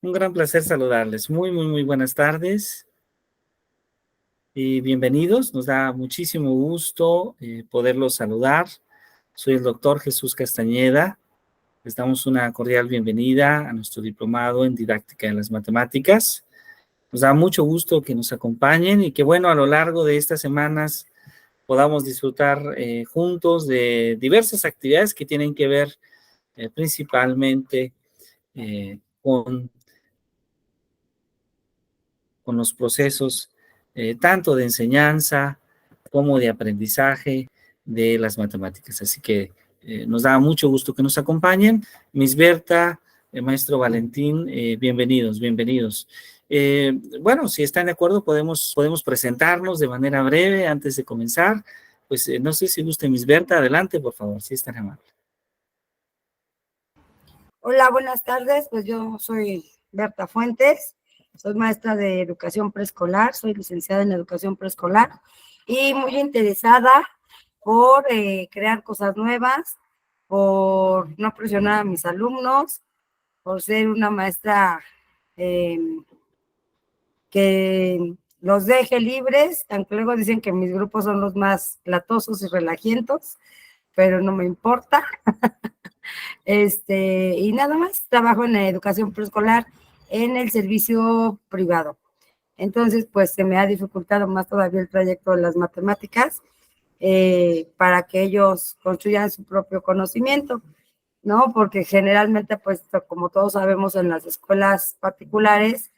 Un gran placer saludarles. Muy buenas tardes y bienvenidos. Nos da muchísimo gusto poderlos saludar. Soy el doctor Jesús Castañeda. Les damos una cordial bienvenida a nuestro diplomado en didáctica de las matemáticas. Nos da mucho gusto que nos acompañen y que, bueno, a lo largo de estas semanas podamos disfrutar juntos de diversas actividades que tienen que ver principalmente con los procesos tanto de enseñanza como de aprendizaje de las matemáticas. Así que nos da mucho gusto que nos acompañen. Miss Berta, maestro Valentín, bienvenidos. Bueno, si están de acuerdo, podemos presentarnos de manera breve antes de comenzar. Pues no sé si guste Miss Berta, adelante, por favor, si están amables. Hola, buenas tardes. Pues yo soy Berta Fuentes, soy maestra de educación preescolar, soy licenciada en educación preescolar y muy interesada por crear cosas nuevas, por no presionar a mis alumnos, por ser una maestra que los deje libres, aunque luego dicen que mis grupos son los más latosos y relajientos, pero no me importa. Y nada más, trabajo en la educación preescolar en el servicio privado. Entonces, pues se me ha dificultado más todavía el trayecto de las matemáticas para que ellos construyan su propio conocimiento, ¿no? Porque generalmente, pues, como todos sabemos en las escuelas particulares,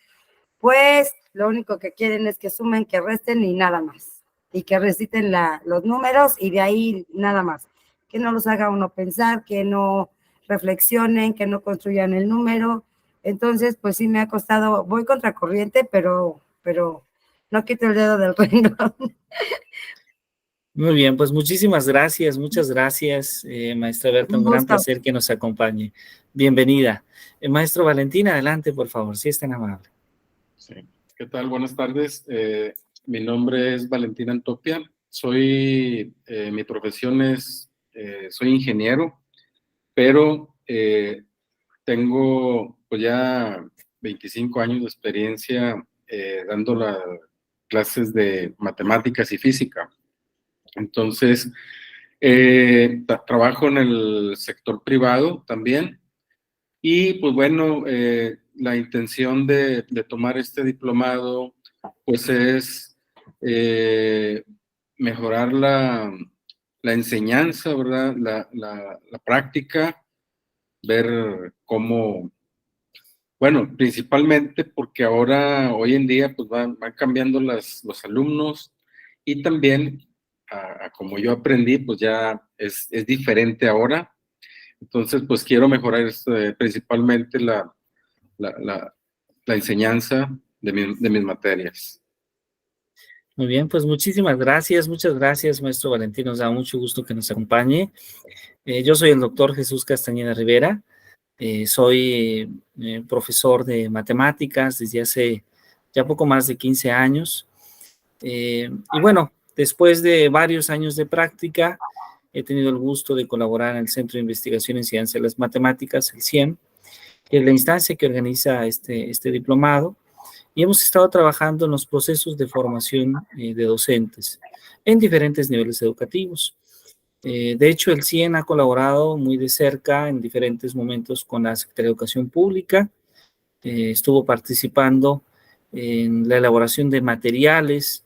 pues lo único que quieren es que sumen, que resten y nada más. Y que reciten los números y de ahí nada más. Que no los haga uno pensar, que no reflexionen, que no construyan el número. Entonces, pues sí me ha costado, voy contracorriente, pero no quito el dedo del renglón. Muy bien, pues muchas gracias, maestra Berta, un gran placer que nos acompañe. Bienvenida. Maestro Valentín, adelante, por favor, si es tan amable. Sí. ¿Qué tal? Buenas tardes. Mi nombre es Valentín Antopia. Mi profesión es, soy ingeniero, pero tengo pues ya 25 años de experiencia dando las clases de matemáticas y física. Entonces, trabajo en el sector privado también. Y pues bueno, la intención de tomar este diplomado pues es mejorar la enseñanza, ¿verdad? La práctica, ver cómo, bueno, principalmente porque ahora, hoy en día, pues van cambiando los alumnos y también, como yo aprendí, pues ya es diferente ahora. Entonces, pues quiero mejorar principalmente la enseñanza de mis materias. Muy bien, pues muchas gracias, maestro Valentín, nos da mucho gusto que nos acompañe. Yo soy el doctor Jesús Castañeda Rivera, soy profesor de matemáticas desde hace ya poco más de 15 años. Y bueno, después de varios años de práctica, he tenido el gusto de colaborar en el Centro de Investigación en Ciencia de las Matemáticas, el CIEM, que es la instancia que organiza este diplomado, y hemos estado trabajando en los procesos de formación de docentes en diferentes niveles educativos. De hecho, el CIEN ha colaborado muy de cerca en diferentes momentos con la Secretaría de Educación Pública, estuvo participando en la elaboración de materiales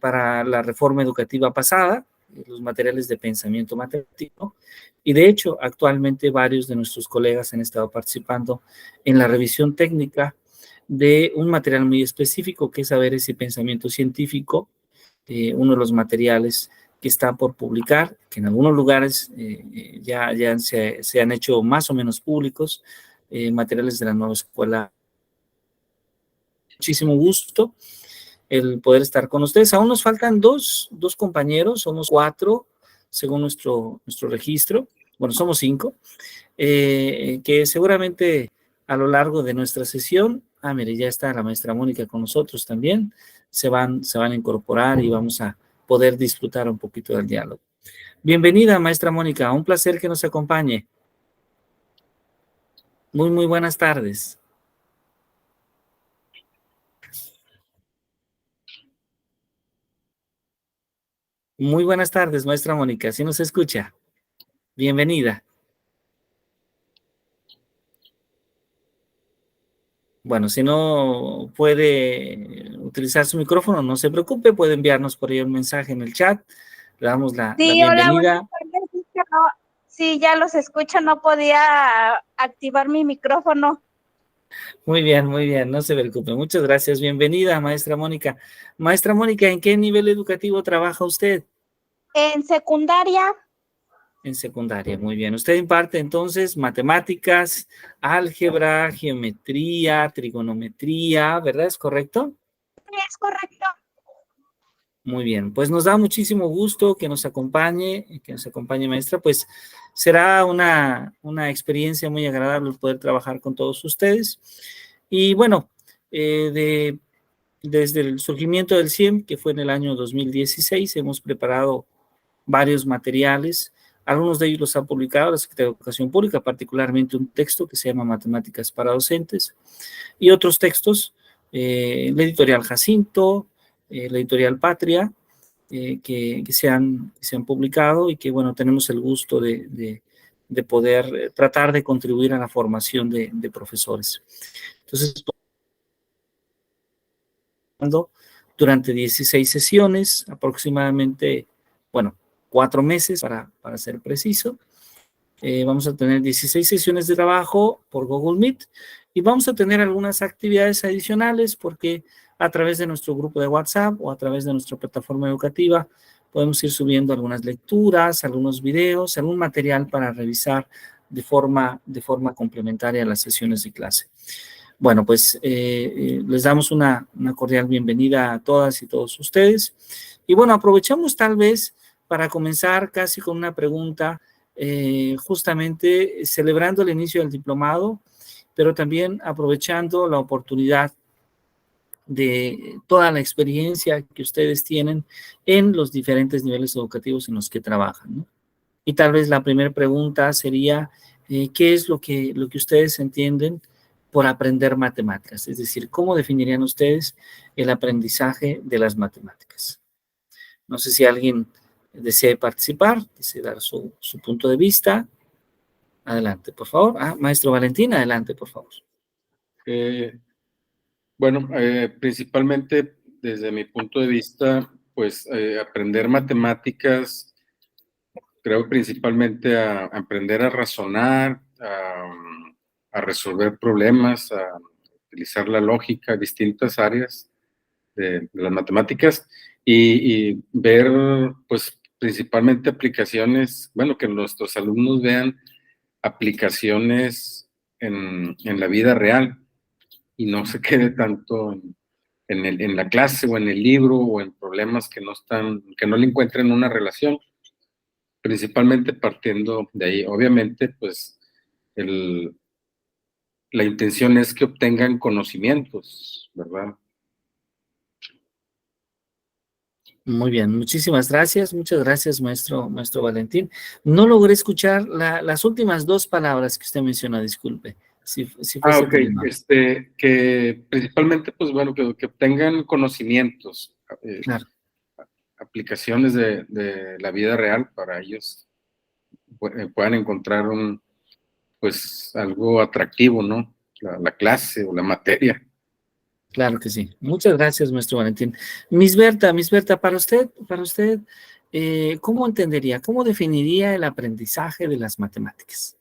para la reforma educativa pasada, los materiales de pensamiento matemático, y de hecho actualmente varios de nuestros colegas han estado participando en la revisión técnica de un material muy específico que es Saberes y Pensamiento Científico, uno de los materiales que está por publicar, que en algunos lugares ya se han hecho más o menos públicos, materiales de la nueva escuela. Muchísimo gusto el poder estar con ustedes. Aún nos faltan dos compañeros, somos 4 según nuestro registro. Bueno, somos 5, que seguramente a lo largo de nuestra sesión, mire, ya está la maestra Mónica con nosotros también, se van a incorporar y vamos a poder disfrutar un poquito del diálogo. Bienvenida, maestra Mónica, un placer que nos acompañe. Muy buenas tardes. Muy buenas tardes, maestra Mónica, ¿sí nos escucha? Bienvenida. Bueno, si no puede utilizar su micrófono, no se preocupe, puede enviarnos por ahí un mensaje en el chat. Le damos la Sí, hola, buenas bienvenida. tardes. Es que sí, ya los escucho, no podía activar mi micrófono. Muy bien, no se preocupe. Muchas gracias. Bienvenida, maestra Mónica. Maestra Mónica, ¿en qué nivel educativo trabaja usted? En secundaria, En secundaria, muy bien. Usted imparte entonces matemáticas, álgebra, geometría, trigonometría, ¿verdad? ¿Es correcto? es correcto. Muy bien, pues nos da muchísimo gusto que nos acompañe maestra, pues será una experiencia muy agradable poder trabajar con todos ustedes. Y bueno, desde el surgimiento del CIEM, que fue en el año 2016, hemos preparado varios materiales. Algunos de ellos los ha publicado la Secretaría de Educación Pública, particularmente un texto que se llama Matemáticas para Docentes, y otros textos, la editorial Jacinto, la editorial Patria, que se han publicado y que, bueno, tenemos el gusto de poder tratar de contribuir a la formación de profesores. Entonces, durante 16 sesiones, aproximadamente, bueno, 4 meses para ser preciso. Vamos a tener 16 sesiones de trabajo por Google Meet y vamos a tener algunas actividades adicionales porque a través de nuestro grupo de WhatsApp o a través de nuestra plataforma educativa podemos ir subiendo algunas lecturas, algunos videos, algún material para revisar de forma complementaria a las sesiones de clase. Bueno, pues les damos una cordial bienvenida a todas y todos ustedes. Y bueno, aprovechamos tal vez para comenzar casi con una pregunta, justamente celebrando el inicio del diplomado, pero también aprovechando la oportunidad de toda la experiencia que ustedes tienen en los diferentes niveles educativos en los que trabajan, ¿no? Y tal vez la primera pregunta sería, ¿qué es lo que ustedes entienden por aprender matemáticas? Es decir, ¿cómo definirían ustedes el aprendizaje de las matemáticas? No sé si alguien desea participar, desea dar su punto de vista. Adelante, por favor. Maestro Valentín, adelante, por favor. Bueno, principalmente desde mi punto de vista, pues aprender matemáticas, creo principalmente a aprender a razonar, a resolver problemas, a utilizar la lógica, distintas áreas de las matemáticas y ver, pues principalmente aplicaciones, bueno, que nuestros alumnos vean aplicaciones en la vida real y no se quede tanto en la clase o en el libro o en problemas que no le encuentren una relación, principalmente partiendo de ahí. Obviamente, pues la intención es que obtengan conocimientos, ¿verdad? Muy bien, muchísimas gracias. Muchas gracias, maestro Valentín. No logré escuchar las últimas 2 palabras que usted mencionó, disculpe. Si fuese Ok, tan amable. que principalmente, pues bueno, que obtengan conocimientos, Claro. aplicaciones de la vida real para ellos puedan encontrar pues algo atractivo, ¿no? La clase o la materia. Claro que sí. Muchas gracias, maestro Valentín. Miss Berta, para usted, ¿cómo entendería, cómo definiría el aprendizaje de las matemáticas?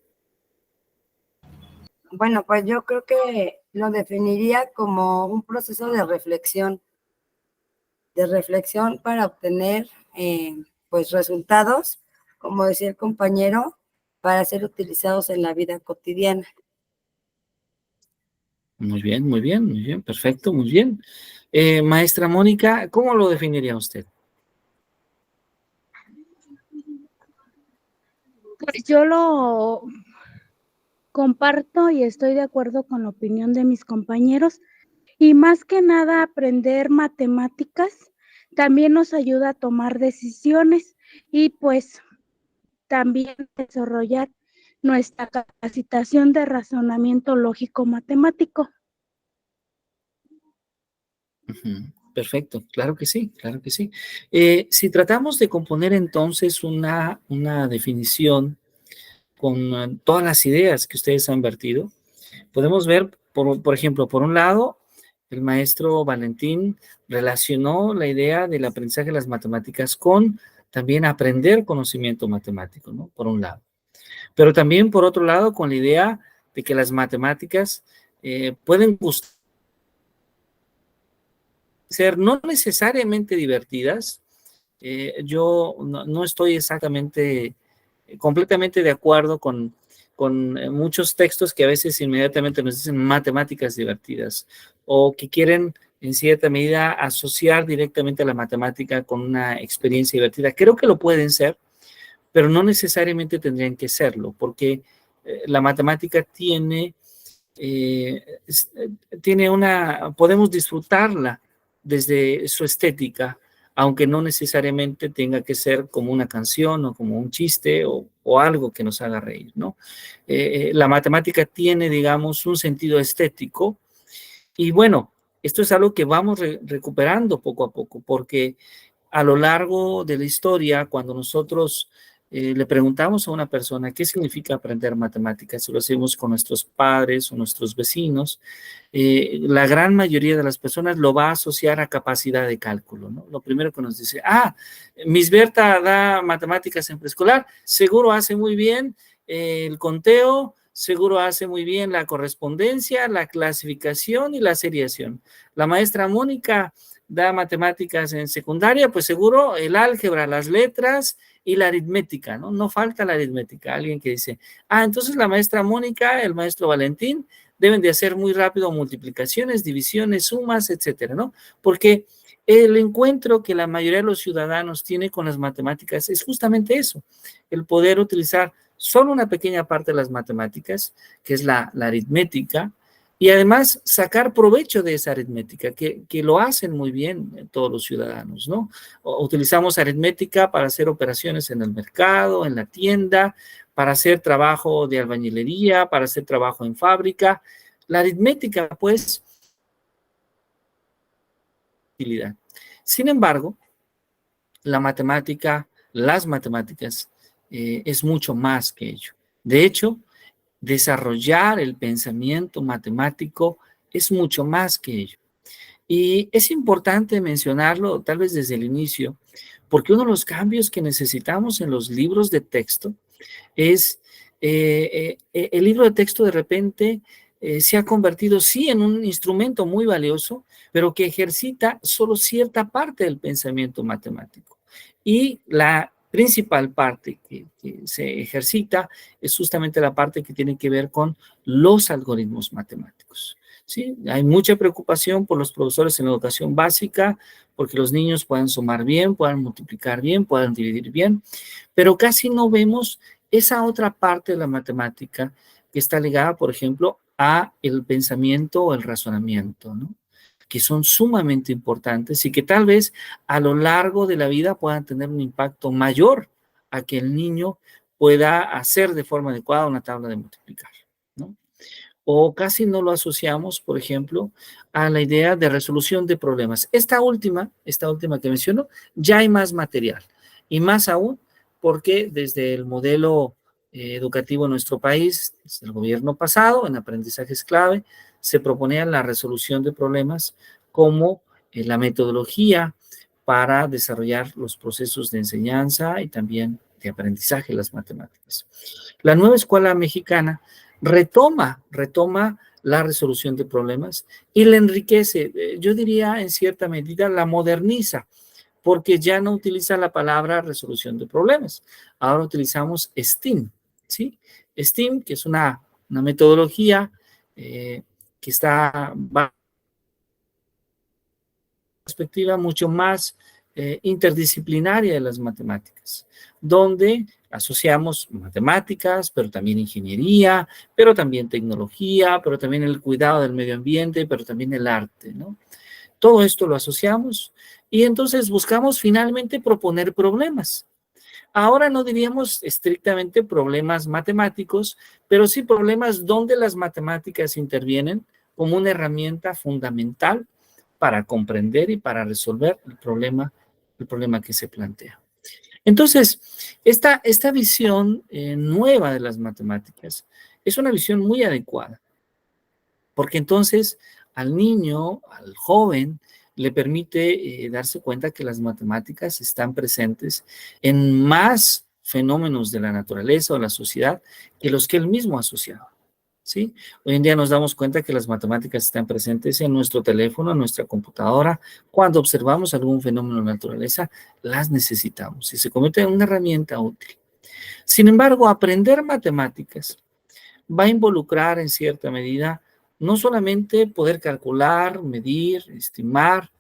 Bueno, pues yo creo que lo definiría como un proceso de reflexión para obtener pues resultados, como decía el compañero, para ser utilizados en la vida cotidiana. Muy bien, muy bien, muy bien, perfecto, muy bien. Maestra Mónica, ¿cómo lo definiría usted? Pues yo lo comparto y estoy de acuerdo con la opinión de mis compañeros. Y más que nada, aprender matemáticas también nos ayuda a tomar decisiones y pues también desarrollar nuestra capacitación de razonamiento lógico matemático. Perfecto, claro que sí, claro que sí. Si tratamos de componer entonces una definición con todas las ideas que ustedes han vertido, podemos ver, por ejemplo, por un lado, el maestro Valentín relacionó la idea del aprendizaje de las matemáticas con también aprender conocimiento matemático, ¿no? Por un lado. Pero también, por otro lado, con la idea de que las matemáticas pueden ser no necesariamente divertidas. Yo no estoy exactamente, completamente de acuerdo con muchos textos que a veces inmediatamente nos dicen matemáticas divertidas o que quieren en cierta medida asociar directamente a la matemática con una experiencia divertida. Creo que lo pueden ser, pero no necesariamente tendrían que serlo, porque la matemática tiene podemos disfrutarla desde su estética, aunque no necesariamente tenga que ser como una canción o como un chiste o algo que nos haga reír, ¿no? La matemática tiene, digamos, un sentido estético y bueno, esto es algo que vamos recuperando poco a poco, porque a lo largo de la historia, cuando nosotros le preguntamos a una persona qué significa aprender matemáticas, si lo hacemos con nuestros padres o nuestros vecinos, la gran mayoría de las personas lo va a asociar a capacidad de cálculo, ¿no? Lo primero que nos dice, Miss Berta da matemáticas en preescolar, seguro hace muy bien el conteo, seguro hace muy bien la correspondencia, la clasificación y la seriación. La maestra Mónica da matemáticas en secundaria, pues seguro el álgebra, las letras y la aritmética, ¿no? No falta la aritmética. Alguien que dice, entonces la maestra Mónica, el maestro Valentín, deben de hacer muy rápido multiplicaciones, divisiones, sumas, etcétera, ¿no? Porque el encuentro que la mayoría de los ciudadanos tiene con las matemáticas es justamente eso, el poder utilizar solo una pequeña parte de las matemáticas, que es la aritmética, y además sacar provecho de esa aritmética, que lo hacen muy bien todos los ciudadanos, ¿no? Utilizamos aritmética para hacer operaciones en el mercado, en la tienda, para hacer trabajo de albañilería, para hacer trabajo en fábrica. La aritmética, pues, utilidad. Sin embargo, las matemáticas, es mucho más que ello. De hecho, desarrollar el pensamiento matemático es mucho más que ello. Y es importante mencionarlo, tal vez desde el inicio, porque uno de los cambios que necesitamos en los libros de texto es, el libro de texto de repente se ha convertido, sí, en un instrumento muy valioso, pero que ejercita solo cierta parte del pensamiento matemático. Y la principal parte que se ejercita es justamente la parte que tiene que ver con los algoritmos matemáticos. ¿Sí? Hay mucha preocupación por los profesores en la educación básica, porque los niños puedan sumar bien, puedan multiplicar bien, puedan dividir bien, pero casi no vemos esa otra parte de la matemática que está ligada, por ejemplo, a el pensamiento o el razonamiento, ¿no? Que son sumamente importantes y que tal vez a lo largo de la vida puedan tener un impacto mayor a que el niño pueda hacer de forma adecuada una tabla de multiplicar, ¿no? O casi no lo asociamos, por ejemplo, a la idea de resolución de problemas. Esta última que menciono, ya hay más material y más aún porque desde el modelo educativo en nuestro país, desde el gobierno pasado, en aprendizajes clave, se proponía la resolución de problemas como la metodología para desarrollar los procesos de enseñanza y también de aprendizaje de las matemáticas. La nueva escuela mexicana retoma la resolución de problemas y la enriquece, yo diría en cierta medida la moderniza, porque ya no utiliza la palabra resolución de problemas, ahora utilizamos STEAM, ¿sí? STEAM, que es una metodología que está perspectiva mucho más interdisciplinaria de las matemáticas, donde asociamos matemáticas, pero también ingeniería, pero también tecnología, pero también el cuidado del medio ambiente, pero también el arte, ¿no? Todo esto lo asociamos y entonces buscamos finalmente proponer problemas. Ahora no diríamos estrictamente problemas matemáticos, pero sí problemas donde las matemáticas intervienen como una herramienta fundamental para comprender y para resolver el problema que se plantea. Entonces, esta visión nueva de las matemáticas es una visión muy adecuada, porque entonces al niño, al joven, le permite darse cuenta que las matemáticas están presentes en más fenómenos de la naturaleza o la sociedad que los que él mismo ha asociado. ¿Sí? Hoy en día nos damos cuenta que las matemáticas están presentes en nuestro teléfono, en nuestra computadora. Cuando observamos algún fenómeno de la naturaleza, las necesitamos y se convierte en una herramienta útil. Sin embargo, aprender matemáticas va a involucrar en cierta medida no solamente poder calcular, medir, estimar,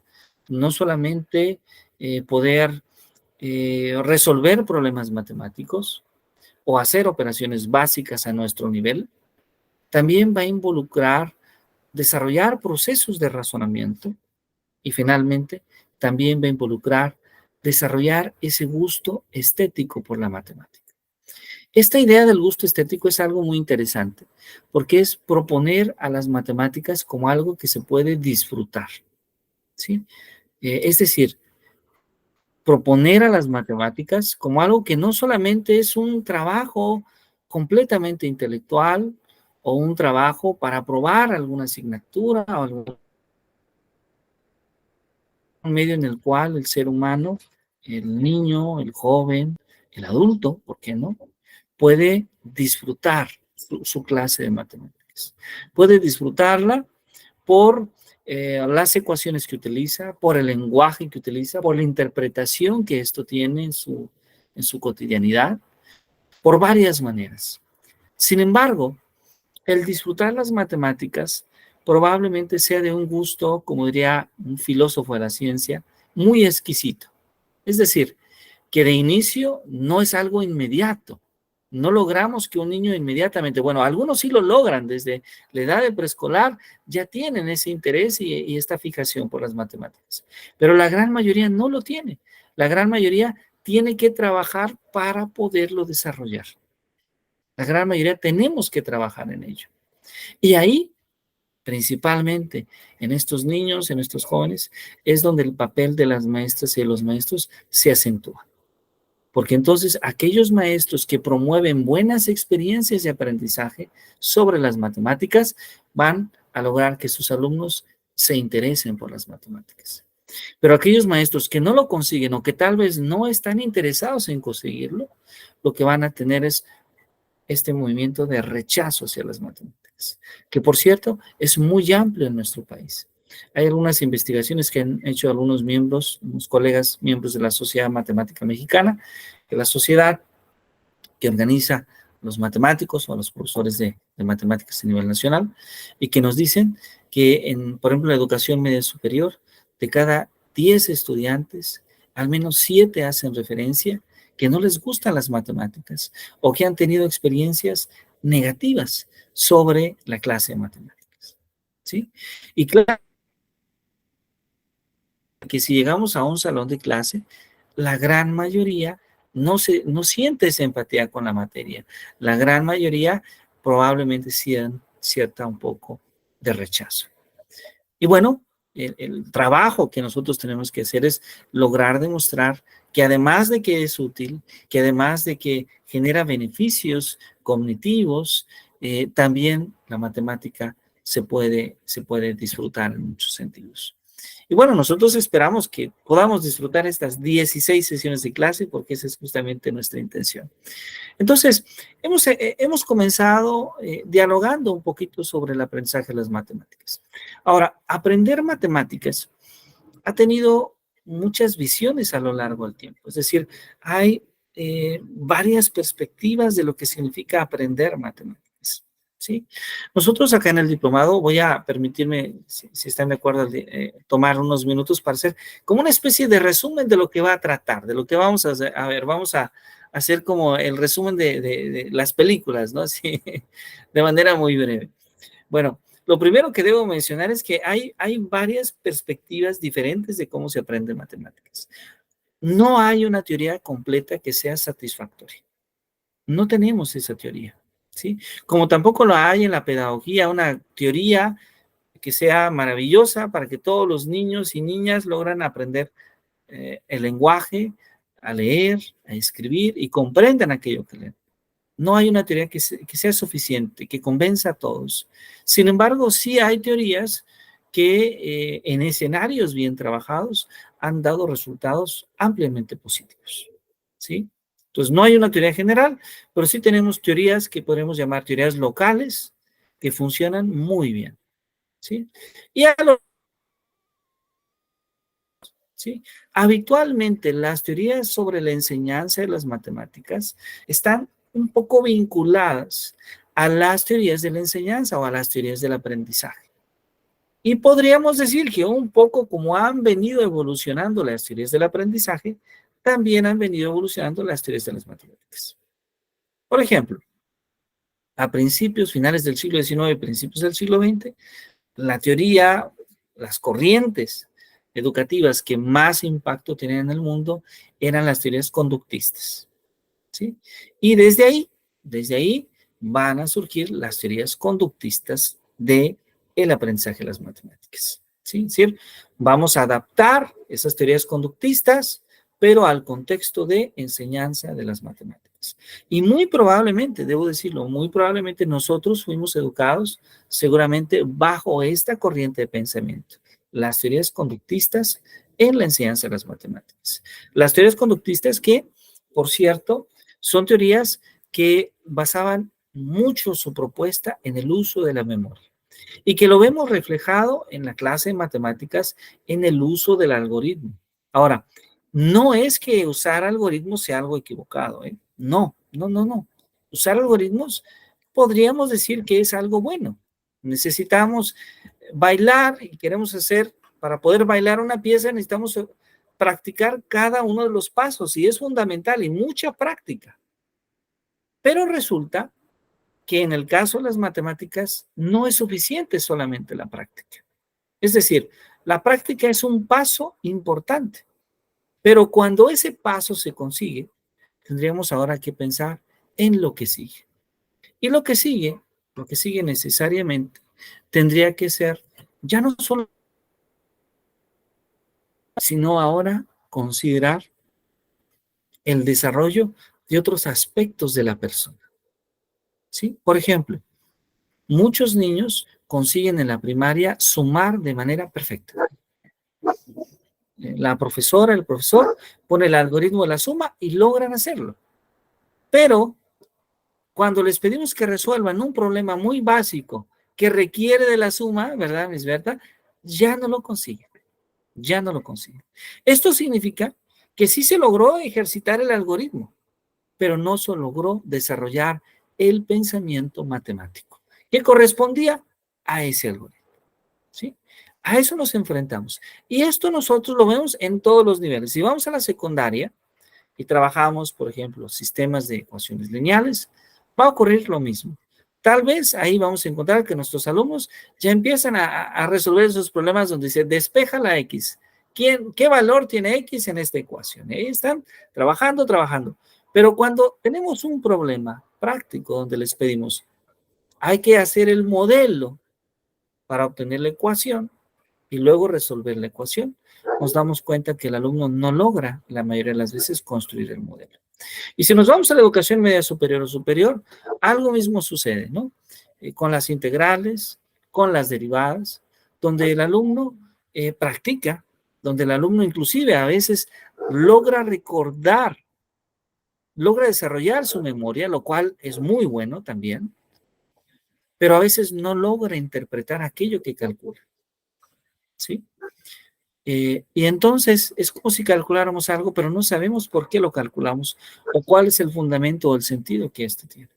no solamente poder resolver problemas matemáticos o hacer operaciones básicas a nuestro nivel, también va a involucrar desarrollar procesos de razonamiento y finalmente también va a involucrar desarrollar ese gusto estético por la matemática. Esta idea del gusto estético es algo muy interesante porque es proponer a las matemáticas como algo que se puede disfrutar, ¿sí? Es decir, proponer a las matemáticas como algo que no solamente es un trabajo completamente intelectual o un trabajo para aprobar alguna asignatura o algún medio en el cual el ser humano, el niño, el joven, el adulto, ¿por qué no?, puede disfrutar su clase de matemáticas. Puede disfrutarla por las ecuaciones que utiliza, por el lenguaje que utiliza, por la interpretación que esto tiene en su cotidianidad, por varias maneras. Sin embargo, el disfrutar las matemáticas probablemente sea de un gusto, como diría un filósofo de la ciencia, muy exquisito. Es decir, que de inicio no es algo inmediato. No logramos que un niño inmediatamente, bueno, algunos sí lo logran desde la edad de preescolar, ya tienen ese interés y esta fijación por las matemáticas. Pero la gran mayoría no lo tiene. La gran mayoría tiene que trabajar para poderlo desarrollar. La gran mayoría tenemos que trabajar en ello. Y ahí, principalmente en estos niños, en estos jóvenes, es donde el papel de las maestras y de los maestros se acentúa. Porque entonces aquellos maestros que promueven buenas experiencias de aprendizaje sobre las matemáticas van a lograr que sus alumnos se interesen por las matemáticas. Pero aquellos maestros que no lo consiguen o que tal vez no están interesados en conseguirlo, lo que van a tener es este movimiento de rechazo hacia las matemáticas, que por cierto es muy amplio en nuestro país. Hay algunas investigaciones que han hecho algunos miembros, unos colegas miembros de la Sociedad Matemática Mexicana, que la sociedad que organiza los matemáticos o a los profesores de matemáticas a nivel nacional, y que nos dicen que por ejemplo, la educación media superior, de cada 10 estudiantes, al menos 7 hacen referencia que no les gustan las matemáticas o que han tenido experiencias negativas sobre la clase de matemáticas, ¿sí? Y claro que si llegamos a un salón de clase, la gran mayoría no siente esa empatía con la materia. La gran mayoría probablemente sienta un poco de rechazo. Y bueno, el trabajo que nosotros tenemos que hacer es lograr demostrar que además de que es útil, que además de que genera beneficios cognitivos, también la matemática se puede disfrutar en muchos sentidos. Y bueno, nosotros esperamos que podamos disfrutar estas 16 sesiones de clase porque esa es justamente nuestra intención. Entonces, hemos comenzado dialogando un poquito sobre el aprendizaje de las matemáticas. Ahora, aprender matemáticas ha tenido muchas visiones a lo largo del tiempo. Es decir, hay varias perspectivas de lo que significa aprender matemáticas, ¿sí? Nosotros acá en el diplomado, voy a permitirme, si están de acuerdo, tomar unos minutos para hacer como una especie de resumen de lo que va a tratar, de lo que vamos a ver. Vamos a hacer como el resumen de las películas, ¿no? Así, de manera muy breve. Bueno, lo primero que debo mencionar es que hay varias perspectivas diferentes de cómo se aprende matemáticas. No hay una teoría completa que sea satisfactoria. No tenemos esa teoría, ¿sí? Como tampoco lo hay en la pedagogía, una teoría que sea maravillosa para que todos los niños y niñas logran aprender el lenguaje, a leer, a escribir y comprendan aquello que leen. No hay una teoría que sea suficiente, que convenza a todos. Sin embargo, sí hay teorías que en escenarios bien trabajados han dado resultados ampliamente positivos, ¿sí? Entonces, no hay una teoría general, pero sí tenemos teorías que podemos llamar teorías locales que funcionan muy bien, ¿sí? Y ¿sí? Habitualmente las teorías sobre la enseñanza de las matemáticas están un poco vinculadas a las teorías de la enseñanza o a las teorías del aprendizaje. Y podríamos decir que un poco como han venido evolucionando las teorías del aprendizaje, también han venido evolucionando las teorías de las matemáticas. Por ejemplo, a finales del siglo XIX, principios del siglo XX, la teoría, las corrientes educativas que más impacto tenían en el mundo eran las teorías conductistas, ¿sí? Y desde ahí van a surgir las teorías conductistas de el aprendizaje de las matemáticas, ¿sí? Es decir, vamos a adaptar esas teorías conductistas, pero al contexto de enseñanza de las matemáticas. Y muy probablemente, debo decirlo, muy probablemente nosotros fuimos educados seguramente bajo esta corriente de pensamiento, las teorías conductistas en la enseñanza de las matemáticas. Las teorías conductistas que, por cierto, son teorías que basaban mucho su propuesta en el uso de la memoria y que lo vemos reflejado en la clase de matemáticas en el uso del algoritmo. Ahora, no es que usar algoritmos sea algo equivocado, ¿eh? No. Usar algoritmos podríamos decir que es algo bueno. Necesitamos bailar y queremos hacer, para poder bailar una pieza necesitamos practicar cada uno de los pasos y es fundamental y mucha práctica. Pero resulta que en el caso de las matemáticas no es suficiente solamente la práctica. Es decir, la práctica es un paso importante, pero cuando ese paso se consigue, tendríamos ahora que pensar en lo que sigue. Y lo que sigue necesariamente, tendría que ser ya no solo, sino ahora considerar el desarrollo de otros aspectos de la persona, ¿sí? Por ejemplo, muchos niños consiguen en la primaria sumar de manera perfecta. La profesora, el profesor pone el algoritmo de la suma y logran hacerlo. Pero cuando les pedimos que resuelvan un problema muy básico que requiere de la suma, ¿verdad, Miss Berta? Ya no lo consiguen. Esto significa que sí se logró ejercitar el algoritmo, pero no se logró desarrollar el pensamiento matemático que correspondía a ese algoritmo, ¿sí? A eso nos enfrentamos. Y esto nosotros lo vemos en todos los niveles. Si vamos a la secundaria y trabajamos, por ejemplo, sistemas de ecuaciones lineales, va a ocurrir lo mismo. Tal vez ahí vamos a encontrar que nuestros alumnos ya empiezan a resolver esos problemas donde se despeja la X. ¿Qué valor tiene X en esta ecuación? Ahí están trabajando. Pero cuando tenemos un problema práctico donde les pedimos, hay que hacer el modelo para obtener la ecuación y luego resolver la ecuación, nos damos cuenta que el alumno no logra la mayoría de las veces construir el modelo. Y si nos vamos a la educación media superior o superior, algo mismo sucede, ¿no? Con las integrales, con las derivadas, donde el alumno practica, donde el alumno inclusive a veces logra recordar, logra desarrollar su memoria, lo cual es muy bueno también, pero a veces no logra interpretar aquello que calcula, ¿sí? Y entonces es como si calculáramos algo, pero no sabemos por qué lo calculamos o cuál es el fundamento o el sentido que éste tiene.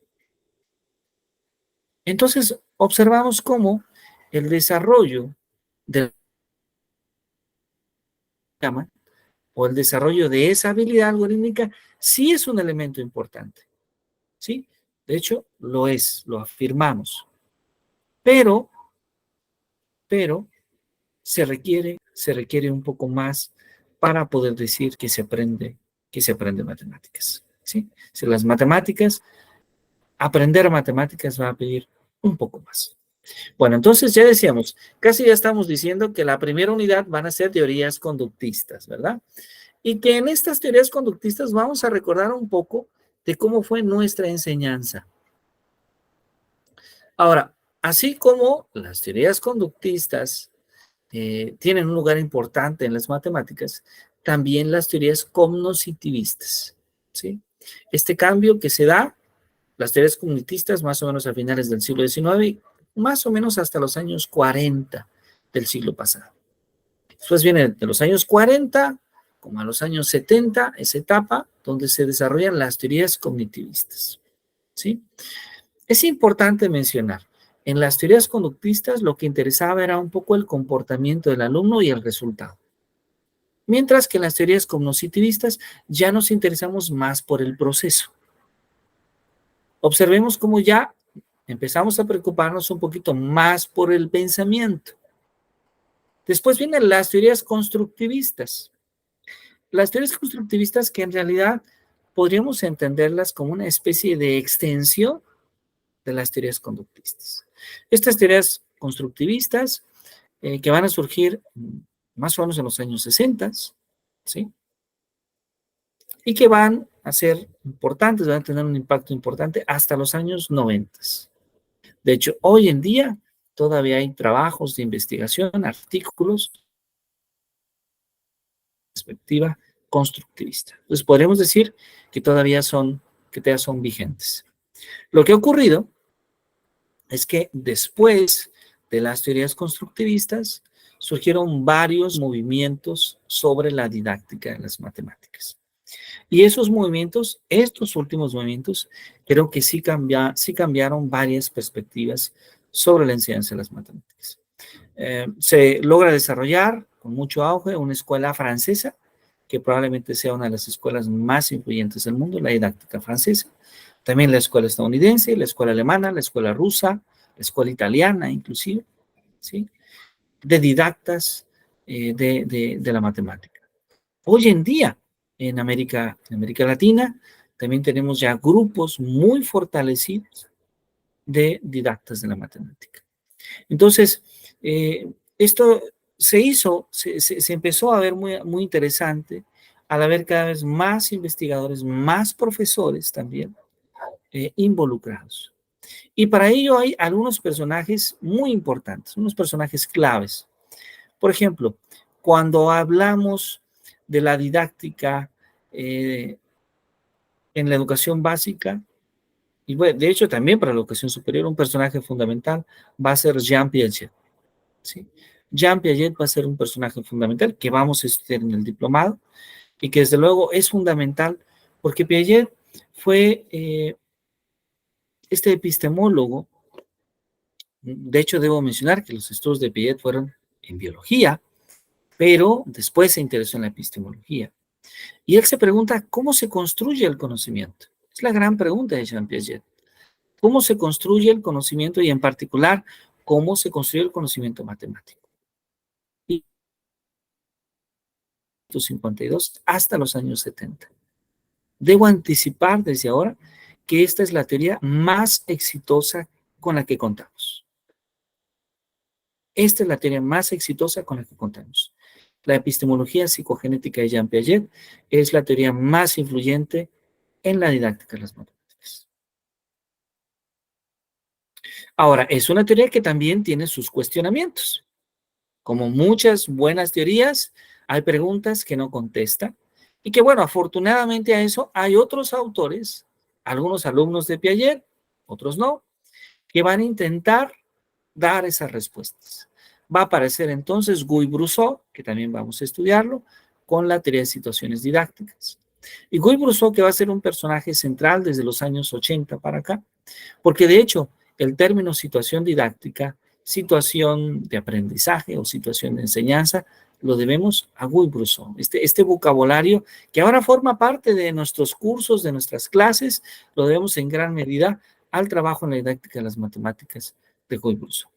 Entonces observamos cómo el desarrollo de la o el desarrollo de esa habilidad algorítmica sí es un elemento importante, ¿sí? De hecho, lo es, lo afirmamos. Pero se requiere un poco más para poder decir que se aprende matemáticas, ¿sí? Si las matemáticas, aprender matemáticas va a pedir un poco más. Bueno, entonces ya decíamos, casi ya estamos diciendo que la primera unidad van a ser teorías conductistas, ¿verdad? Y que en estas teorías conductistas vamos a recordar un poco de cómo fue nuestra enseñanza. Ahora, así como las teorías conductistas tienen un lugar importante en las matemáticas, también las teorías cognoscitivistas, ¿sí? Este cambio que se da, las teorías cognitistas más o menos a finales del siglo XIX, más o menos hasta los años 40 del siglo pasado. Después viene de los años 40, como a los años 70, esa etapa donde se desarrollan las teorías cognitivistas, ¿sí? Es importante mencionar, en las teorías conductistas lo que interesaba era un poco el comportamiento del alumno y el resultado. Mientras que en las teorías cognoscitivistas ya nos interesamos más por el proceso. Observemos cómo ya empezamos a preocuparnos un poquito más por el pensamiento. Después vienen las teorías constructivistas. Las teorías constructivistas que en realidad podríamos entenderlas como una especie de extensión de las teorías conductistas. Estas teorías constructivistas que van a surgir más o menos en los años 60, ¿sí? Y que van a ser importantes, van a tener un impacto importante hasta los años 90. De hecho, hoy en día todavía hay trabajos de investigación, artículos, perspectiva constructivista. Entonces, podríamos decir que todavía son vigentes. Lo que ha ocurrido es que después de las teorías constructivistas surgieron varios movimientos sobre la didáctica de las matemáticas. Y esos movimientos, estos últimos movimientos, creo que sí cambiaron varias perspectivas sobre la enseñanza de las matemáticas. Se logra desarrollar con mucho auge una escuela francesa, que probablemente sea una de las escuelas más influyentes del mundo, la didáctica francesa. También la escuela estadounidense, la escuela alemana, la escuela rusa, la escuela italiana inclusive, ¿sí? De didactas de la matemática. Hoy en día, en América Latina, también tenemos ya grupos muy fortalecidos de didactas de la matemática. Entonces, esto se empezó a ver muy interesante al haber cada vez más investigadores, más profesores también involucrados. Y para ello hay algunos personajes muy importantes, unos personajes claves. Por ejemplo, cuando hablamos de la didáctica en la educación básica, y bueno, de hecho también para la educación superior, un personaje fundamental va a ser Jean Piaget, ¿sí? Jean Piaget va a ser un personaje fundamental que vamos a estudiar en el diplomado y que desde luego es fundamental porque Piaget fue este epistemólogo. De hecho, debo mencionar que los estudios de Piaget fueron en biología, pero después se interesó en la epistemología. Y él se pregunta, ¿cómo se construye el conocimiento? Es la gran pregunta de Jean Piaget. ¿Cómo se construye el conocimiento y en particular, cómo se construye el conocimiento matemático? Y 52 hasta los años 70. Debo anticipar desde ahora que esta es la teoría más exitosa con la que contamos. Esta es la teoría más exitosa con la que contamos. La epistemología psicogenética de Jean Piaget es la teoría más influyente en la didáctica de las matemáticas. Ahora, es una teoría que también tiene sus cuestionamientos. Como muchas buenas teorías, hay preguntas que no contesta y que, bueno, afortunadamente a eso hay otros autores, algunos alumnos de Piaget, otros no, que van a intentar dar esas respuestas. Va a aparecer entonces Guy-Brousseau, que también vamos a estudiarlo, con la teoría de situaciones didácticas. Y Guy-Brousseau, que va a ser un personaje central desde los años 80 para acá, porque de hecho el término situación didáctica, situación de aprendizaje o situación de enseñanza, lo debemos a Guy-Brousseau. Este vocabulario que ahora forma parte de nuestros cursos, de nuestras clases, lo debemos en gran medida al trabajo en la didáctica de las matemáticas de Guy-Brousseau.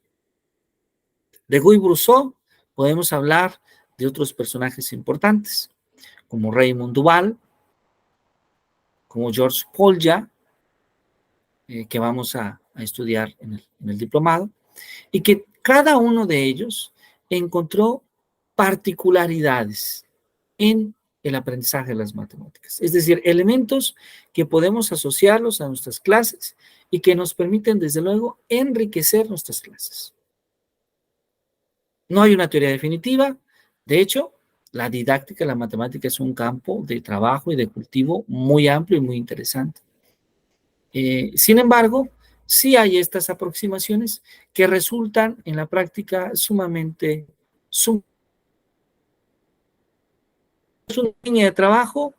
De Guy-Brousseau podemos hablar de otros personajes importantes, como Raymond Duval, como Georges Polya, que vamos a estudiar en el diplomado, y que cada uno de ellos encontró particularidades en el aprendizaje de las matemáticas. Es decir, elementos que podemos asociarlos a nuestras clases y que nos permiten, desde luego, enriquecer nuestras clases. No hay una teoría definitiva. De hecho, la didáctica de la matemática es un campo de trabajo y de cultivo muy amplio y muy interesante. Sin embargo, sí hay estas aproximaciones que resultan en la práctica sumamente... Es una línea de trabajo,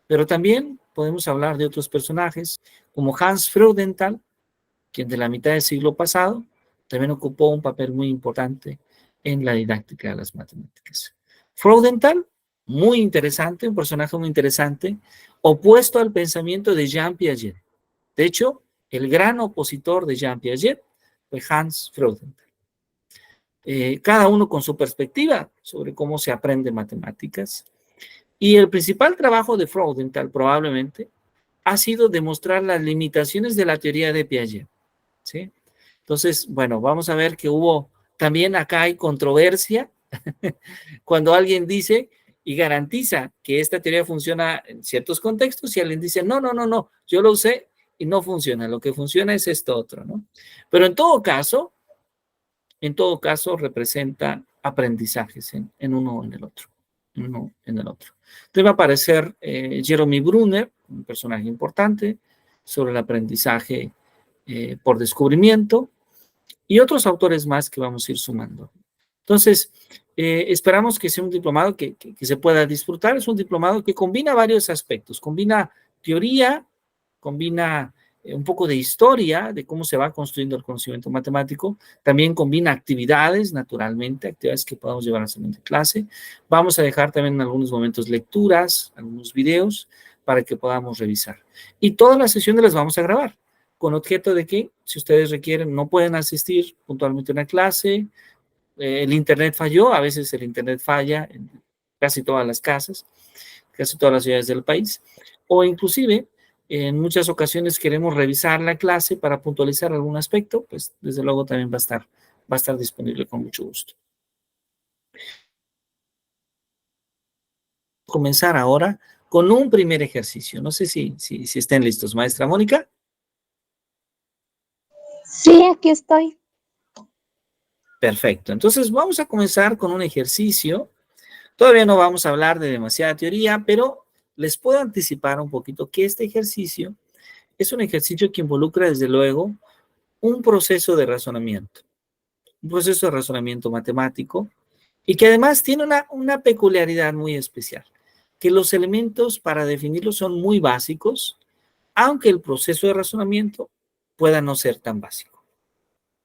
pero también podemos hablar de otros personajes como Hans Freudenthal, quien de la mitad del siglo pasado también ocupó un papel muy importante en la didáctica de las matemáticas. Freudenthal, muy interesante, un personaje muy interesante, opuesto al pensamiento de Jean Piaget. De hecho, el gran opositor de Jean Piaget fue Hans Freudenthal. Cada uno con su perspectiva sobre cómo se aprende matemáticas. Y el principal trabajo de Freudenthal probablemente ha sido demostrar las limitaciones de la teoría de Piaget, ¿sí? Entonces, bueno, vamos a ver que hubo, también acá hay controversia cuando alguien dice y garantiza que esta teoría funciona en ciertos contextos y alguien dice, no, yo lo usé y no funciona, lo que funciona es esto otro, ¿no? Pero en todo caso representa aprendizajes en uno o en el otro. Uno en el otro. Entonces va a aparecer Jeremy Brunner, un personaje importante, sobre el aprendizaje por descubrimiento, y otros autores más que vamos a ir sumando. Entonces, esperamos que sea un diplomado que se pueda disfrutar. Es un diplomado que combina varios aspectos, combina teoría, combina un poco de historia, de cómo se va construyendo el conocimiento matemático, también combina actividades, naturalmente, actividades que podamos llevar a la siguiente clase. Vamos a dejar también en algunos momentos lecturas, algunos videos, para que podamos revisar. Y todas las sesiones las vamos a grabar, con objeto de que, si ustedes requieren, no pueden asistir puntualmente a una clase, el internet falló, a veces el internet falla en casi todas las casas, casi todas las ciudades del país, o inclusive en muchas ocasiones queremos revisar la clase para puntualizar algún aspecto, pues desde luego también va a estar disponible con mucho gusto. Comenzar ahora con un primer ejercicio. No sé si estén listos, maestra Mónica. Sí, aquí estoy. Perfecto. Entonces vamos a comenzar con un ejercicio. Todavía no vamos a hablar de demasiada teoría, pero les puedo anticipar un poquito que este ejercicio es un ejercicio que involucra, desde luego, un proceso de razonamiento matemático, y que además tiene una peculiaridad muy especial, que los elementos para definirlo son muy básicos, aunque el proceso de razonamiento pueda no ser tan básico.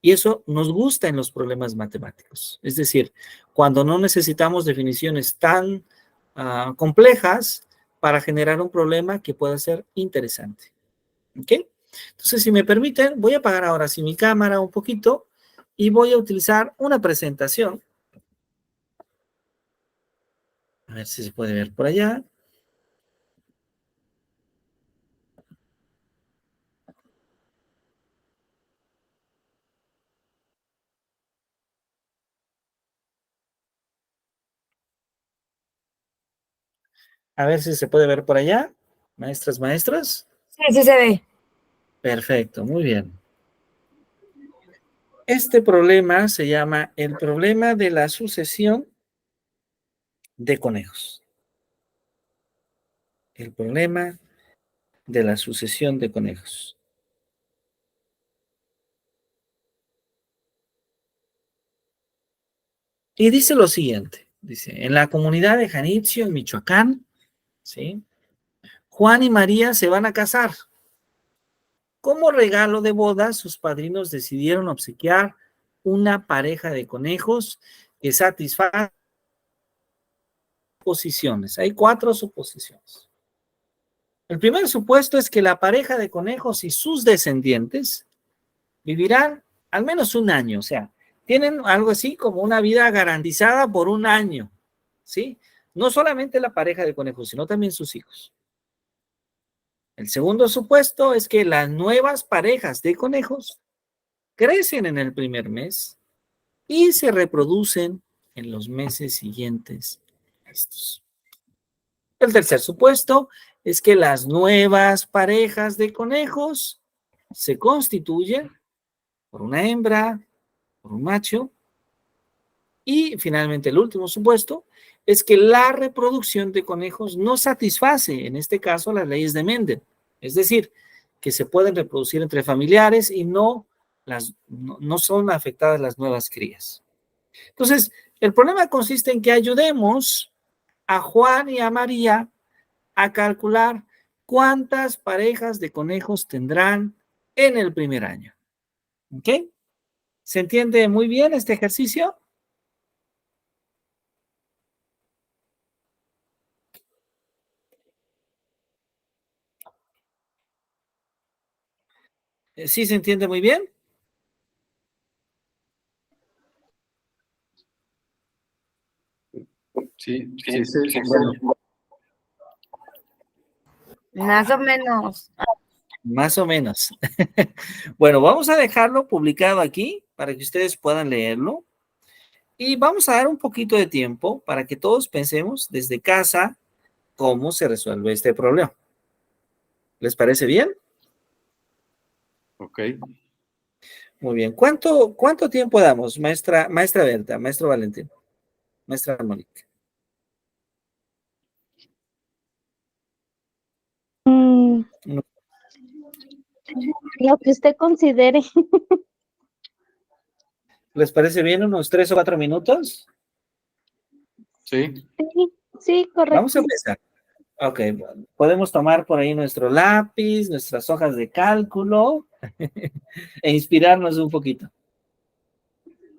Y eso nos gusta en los problemas matemáticos. Es decir, cuando no necesitamos definiciones tan complejas para generar un problema que pueda ser interesante. ¿Ok? Entonces, si me permiten, voy a apagar ahora sí mi cámara un poquito y voy a utilizar una presentación. A ver si se puede ver por allá. A ver si se puede ver por allá. Maestras, maestros. Sí se ve. Perfecto, muy bien. Este problema se llama el problema de la sucesión de conejos. El problema de la sucesión de conejos. Y dice lo siguiente, dice, en la comunidad de Janitzio, en Michoacán, ¿sí? Juan y María se van a casar. Como regalo de boda, sus padrinos decidieron obsequiar una pareja de conejos que satisfagan suposiciones. Hay 4 suposiciones. El primer supuesto es que la pareja de conejos y sus descendientes vivirán al menos un año, o sea, tienen algo así como una vida garantizada por un año, ¿sí? No solamente la pareja de conejos, sino también sus hijos. El segundo supuesto es que las nuevas parejas de conejos crecen en el primer mes y se reproducen en los meses siguientes a estos. El tercer supuesto es que las nuevas parejas de conejos se constituyen por una hembra, por un macho, y finalmente el último supuesto es que la reproducción de conejos no satisface, en este caso, las leyes de Mendel. Es decir, que se pueden reproducir entre familiares y no son afectadas las nuevas crías. Entonces, el problema consiste en que ayudemos a Juan y a María a calcular cuántas parejas de conejos tendrán en el primer año. ¿Ok? ¿Se entiende muy bien este ejercicio? ¿Sí se entiende muy bien? Sí, sí, bueno, Más o menos. Más o menos. Bueno, vamos a dejarlo publicado aquí para que ustedes puedan leerlo. Y vamos a dar un poquito de tiempo para que todos pensemos desde casa cómo se resuelve este problema. ¿Les parece bien? ok. Muy bien. ¿Cuánto tiempo damos, maestra Berta, maestro Valentín, maestra Mónica? No. Lo que usted considere. ¿Les parece bien unos 3 o 4 minutos? Sí, Sí, sí, Vamos a correcto. empezar. Ok, podemos tomar por ahí nuestro lápiz, nuestras hojas de cálculo e inspirarnos un poquito.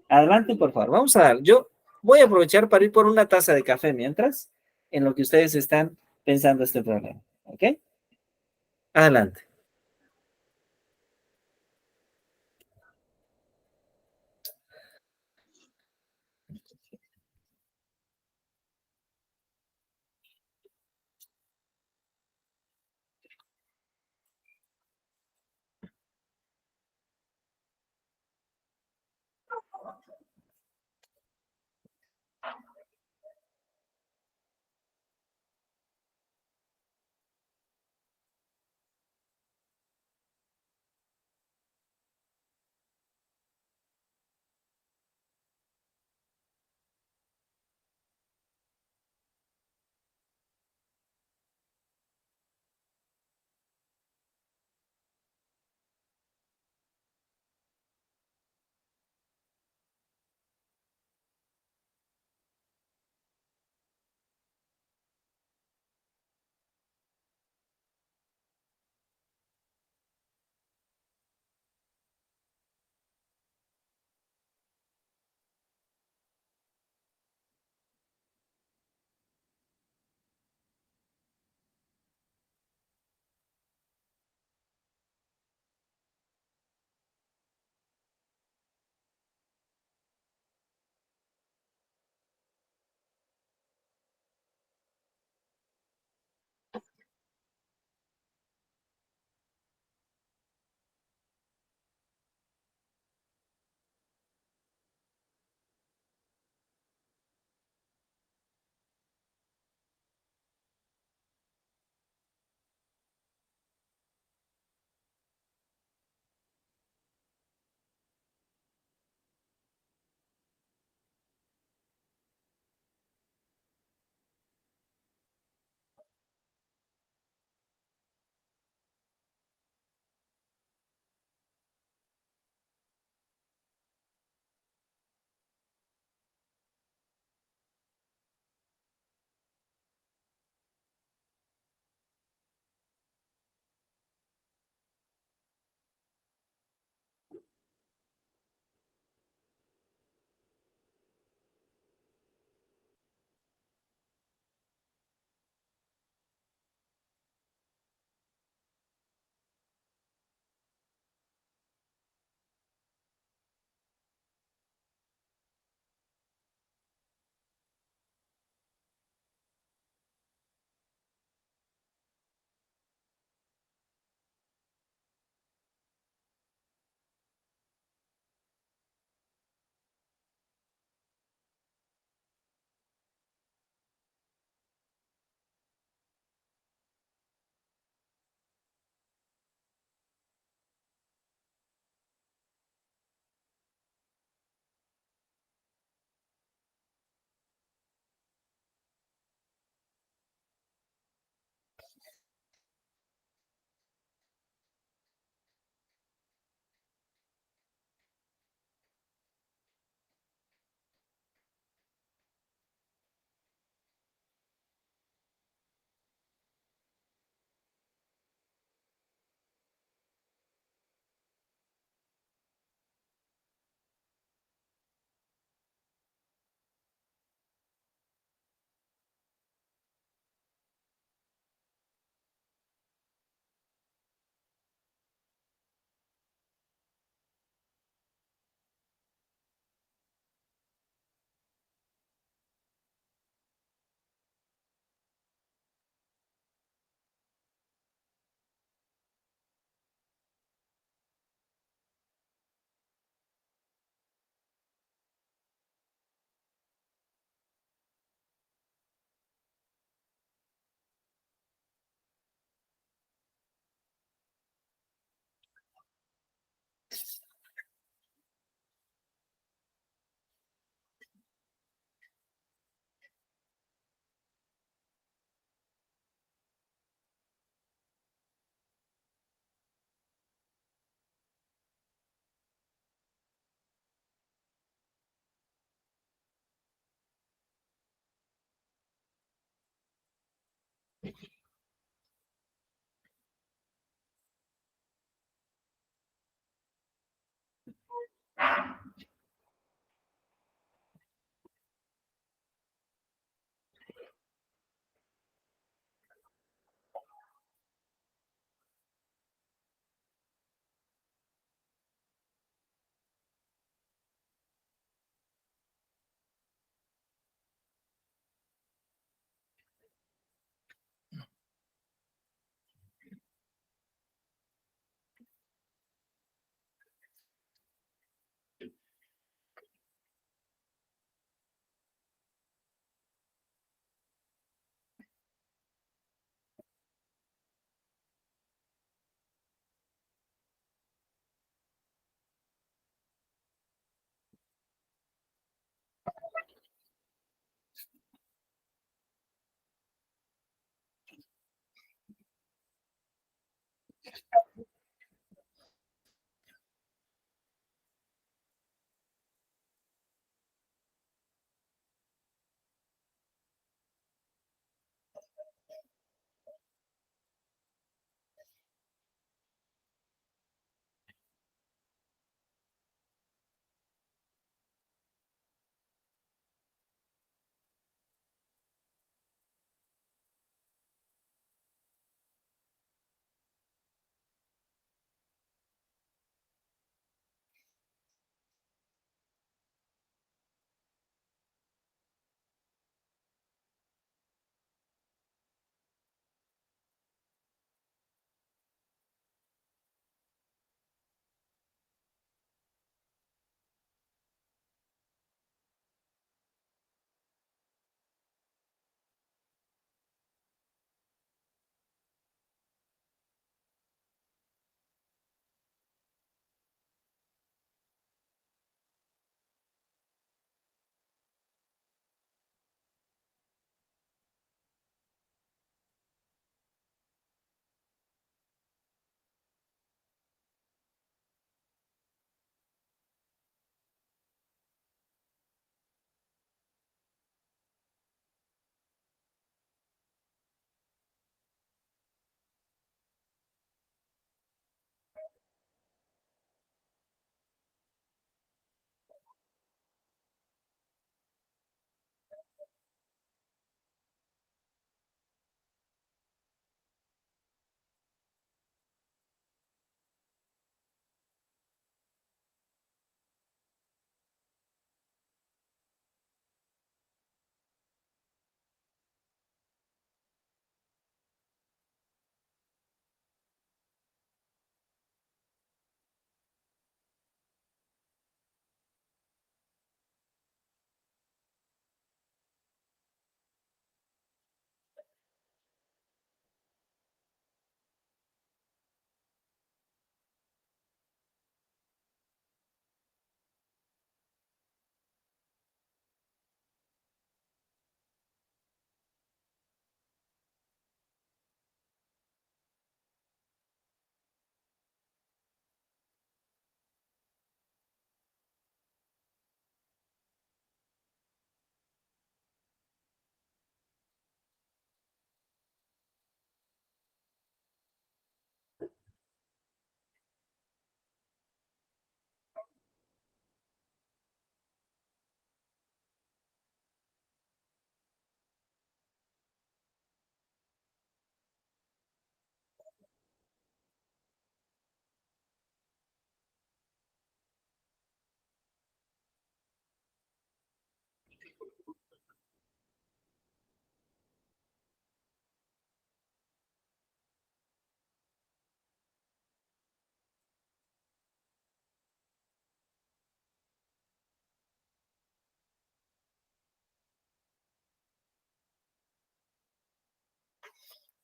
Adelante, por favor. Vamos a dar. Yo voy a aprovechar para ir por una taza de café mientras, en lo que ustedes están pensando este problema. ¿Ok? Adelante.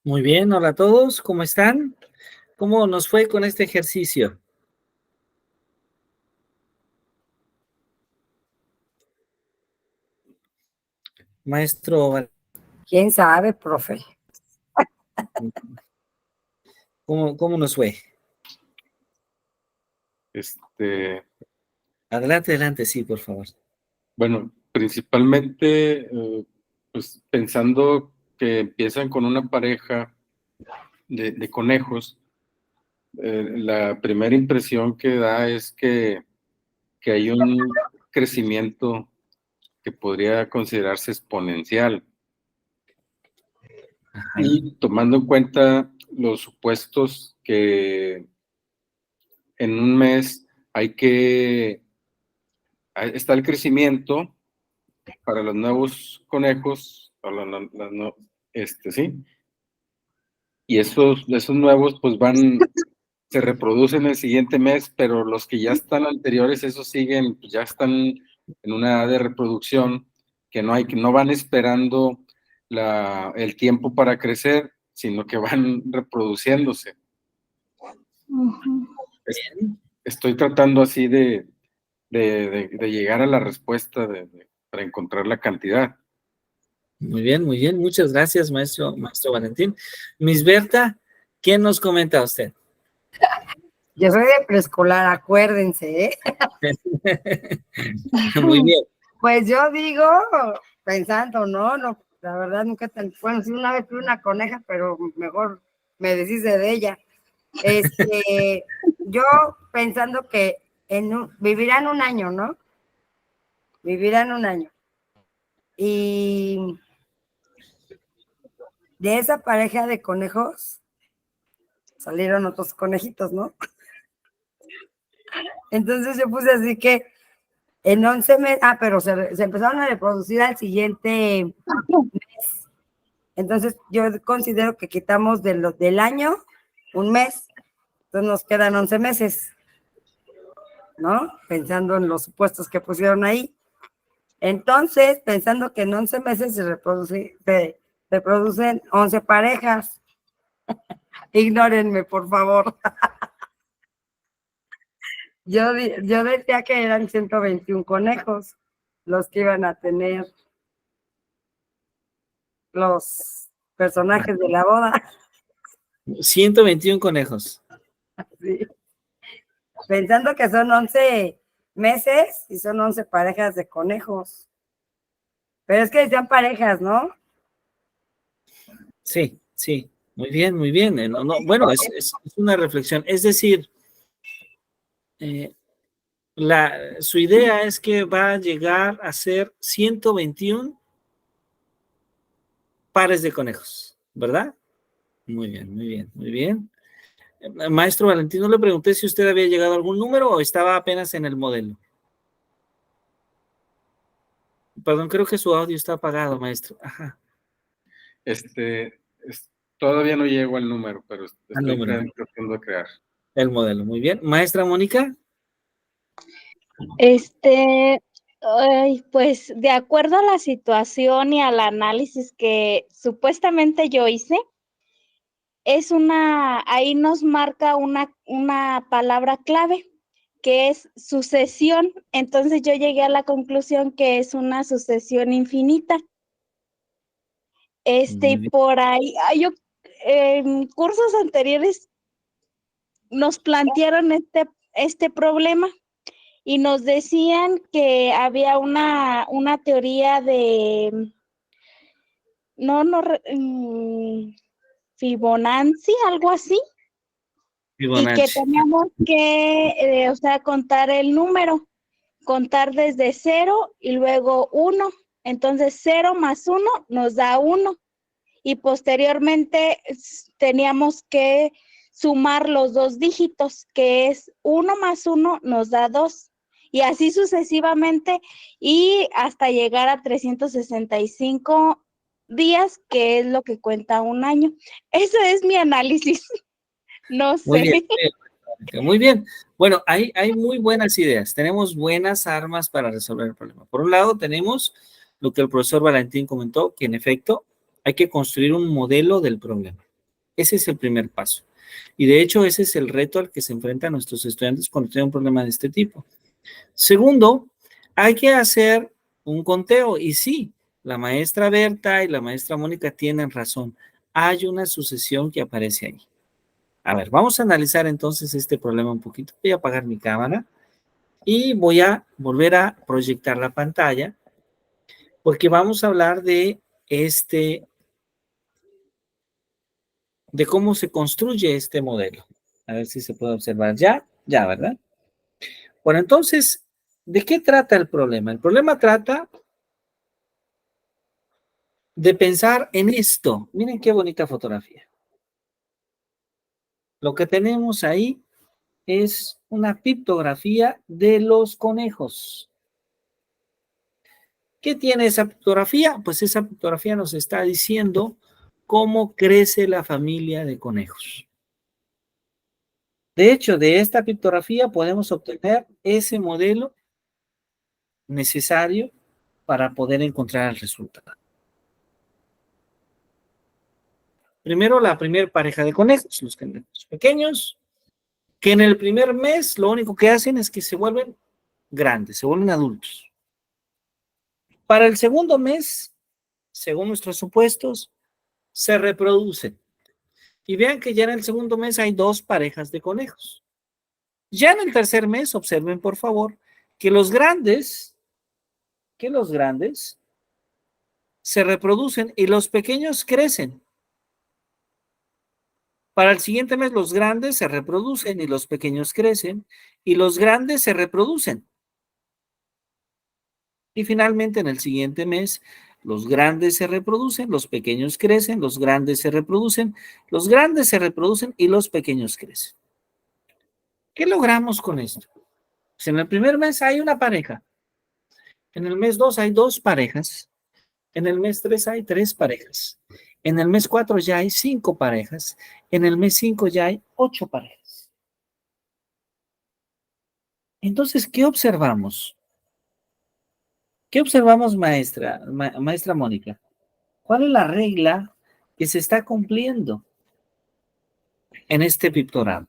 Muy bien, hola a todos, ¿cómo están? ¿Cómo nos fue con este ejercicio? Maestro, ¿Quién sabe, profe? ¿cómo nos fue? Adelante, adelante, sí, por favor. Bueno, principalmente, pues pensando que empiezan con una pareja de conejos, la primera impresión que da es que hay un crecimiento que podría considerarse exponencial. Ajá. Y tomando en cuenta los supuestos que en un mes está el crecimiento para los nuevos conejos, sí, y esos nuevos pues se reproducen el siguiente mes, pero los que ya están anteriores, esos siguen, pues ya están en una edad de reproducción que no van esperando el tiempo para crecer, sino que van reproduciéndose. Estoy tratando así de llegar a la respuesta para encontrar la cantidad. Muy bien, muchas gracias, maestro Valentín. Miss Berta, ¿quién nos comenta usted? Yo soy de preescolar, acuérdense, ¿eh? Muy bien. Pues yo digo, pensando, no, la verdad nunca bueno, sí una vez tuve una coneja, pero mejor me deshice de ella. Yo pensando que vivirán un año, ¿no? Vivirán un año. Y de esa pareja de conejos salieron otros conejitos, ¿no? Entonces yo puse así que en 11 meses, pero se empezaron a reproducir al siguiente mes. Entonces yo considero que quitamos del año un mes, entonces nos quedan 11 meses, ¿no? Pensando en los supuestos que pusieron ahí. Entonces, pensando que en 11 meses se reproducen 11 parejas. Ignórenme, por favor. Yo decía que eran 121 conejos los que iban a tener los personajes de la boda. 121 conejos. Sí. Pensando que son 11 meses y son 11 parejas de conejos. Pero es que decían parejas, ¿no? Sí, muy bien, muy bien. Bueno, es una reflexión. Es decir, su idea es que va a llegar a ser 121 pares de conejos, ¿verdad? Muy bien, muy bien, muy bien. Maestro Valentino, le pregunté si usted había llegado a algún número o estaba apenas en el modelo. Perdón, creo que su audio está apagado, maestro. Ajá. Todavía no llego al número, pero estoy tratando de crear. El modelo, muy bien. Maestra Mónica. Pues de acuerdo a la situación y al análisis que supuestamente yo hice, ahí nos marca una palabra clave, que es sucesión. Entonces yo llegué a la conclusión que es una sucesión infinita. Por ahí, en cursos anteriores nos plantearon este problema y nos decían que había una teoría de Fibonacci, algo así. Fibonacci. Y que teníamos que, contar el número, contar desde 0 y luego 1. Entonces 0 más 1 nos da 1. Y posteriormente teníamos que sumar los dos dígitos, que es 1 más 1 nos da 2. Y así sucesivamente, y hasta llegar a 365 días, que es lo que cuenta un año. Ese es mi análisis. No sé. Muy bien. Bueno, hay muy buenas ideas. Tenemos buenas armas para resolver el problema. Por un lado, tenemos lo que el profesor Valentín comentó, que en efecto hay que construir un modelo del problema. Ese es el primer paso. Y de hecho, ese es el reto al que se enfrentan nuestros estudiantes cuando tienen un problema de este tipo. Segundo, hay que hacer un conteo. Y sí, la maestra Berta y la maestra Mónica tienen razón. Hay una sucesión que aparece ahí. A ver, vamos a analizar entonces este problema un poquito. Voy a apagar mi cámara y voy a volver a proyectar la pantalla porque vamos a hablar de de cómo se construye este modelo. A ver si se puede observar ya, ¿verdad? Bueno, entonces, ¿de qué trata el problema? El problema trata de pensar en esto. Miren qué bonita fotografía. Lo que tenemos ahí es una pictografía de los conejos. ¿Qué tiene esa pictografía? Pues esa pictografía nos está diciendo cómo crece la familia de conejos. De hecho, de esta pictografía podemos obtener ese modelo necesario para poder encontrar el resultado. Primero, la primera pareja de conejos, los conejos pequeños, que en el primer mes lo único que hacen es que se vuelven grandes, se vuelven adultos. Para el segundo mes, según nuestros supuestos, se reproducen. Y vean que ya en el segundo mes hay 2 parejas de conejos. Ya en el tercer mes, observen por favor, que los grandes se reproducen y los pequeños crecen. Para el siguiente mes, los grandes se reproducen y los pequeños crecen, y los grandes se reproducen. Y finalmente, en el siguiente mes, los grandes se reproducen, los pequeños crecen, los grandes se reproducen, los grandes se reproducen y los pequeños crecen. ¿Qué logramos con esto? Pues en el primer mes hay una pareja. En el mes 2 hay 2 parejas. En el mes 3 hay 3 parejas. En el mes 4 ya hay 5 parejas. En el mes 5 ya hay 8 parejas. Entonces, ¿qué observamos? ¿Qué observamos, maestra Mónica? ¿Cuál es la regla que se está cumpliendo en este pictograma?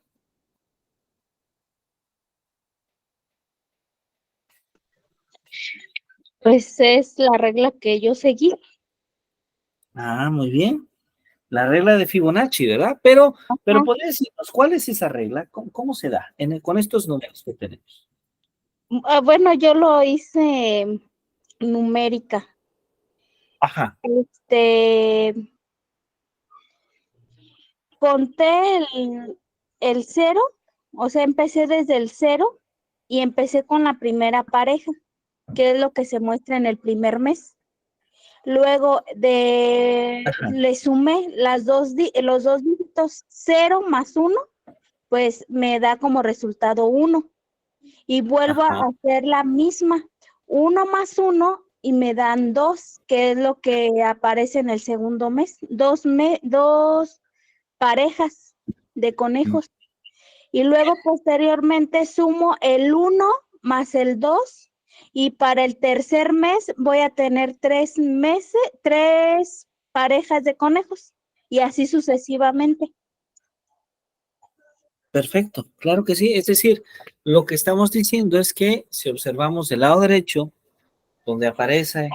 Pues es la regla que yo seguí. Ah, muy bien. La regla de Fibonacci, ¿verdad? Pero ¿podría decirnos cuál es esa regla? ¿Cómo se da con estos números que tenemos? Bueno, yo lo hice numérica. Ajá. Conté el 0, o sea, empecé desde el 0 y empecé con la primera pareja, que es lo que se muestra en el primer mes. Luego le sumé los dos dígitos, 0 más 1, pues me da como resultado 1. Y vuelvo a hacer la misma, 1 más 1 y me dan 2, que es lo que aparece en el segundo mes. 2 parejas de conejos. Y luego posteriormente sumo el 1 más el 2 y para el tercer mes voy a tener 3 parejas de conejos y así sucesivamente. Perfecto, claro que sí. Es decir, lo que estamos diciendo es que si observamos del lado derecho, donde aparece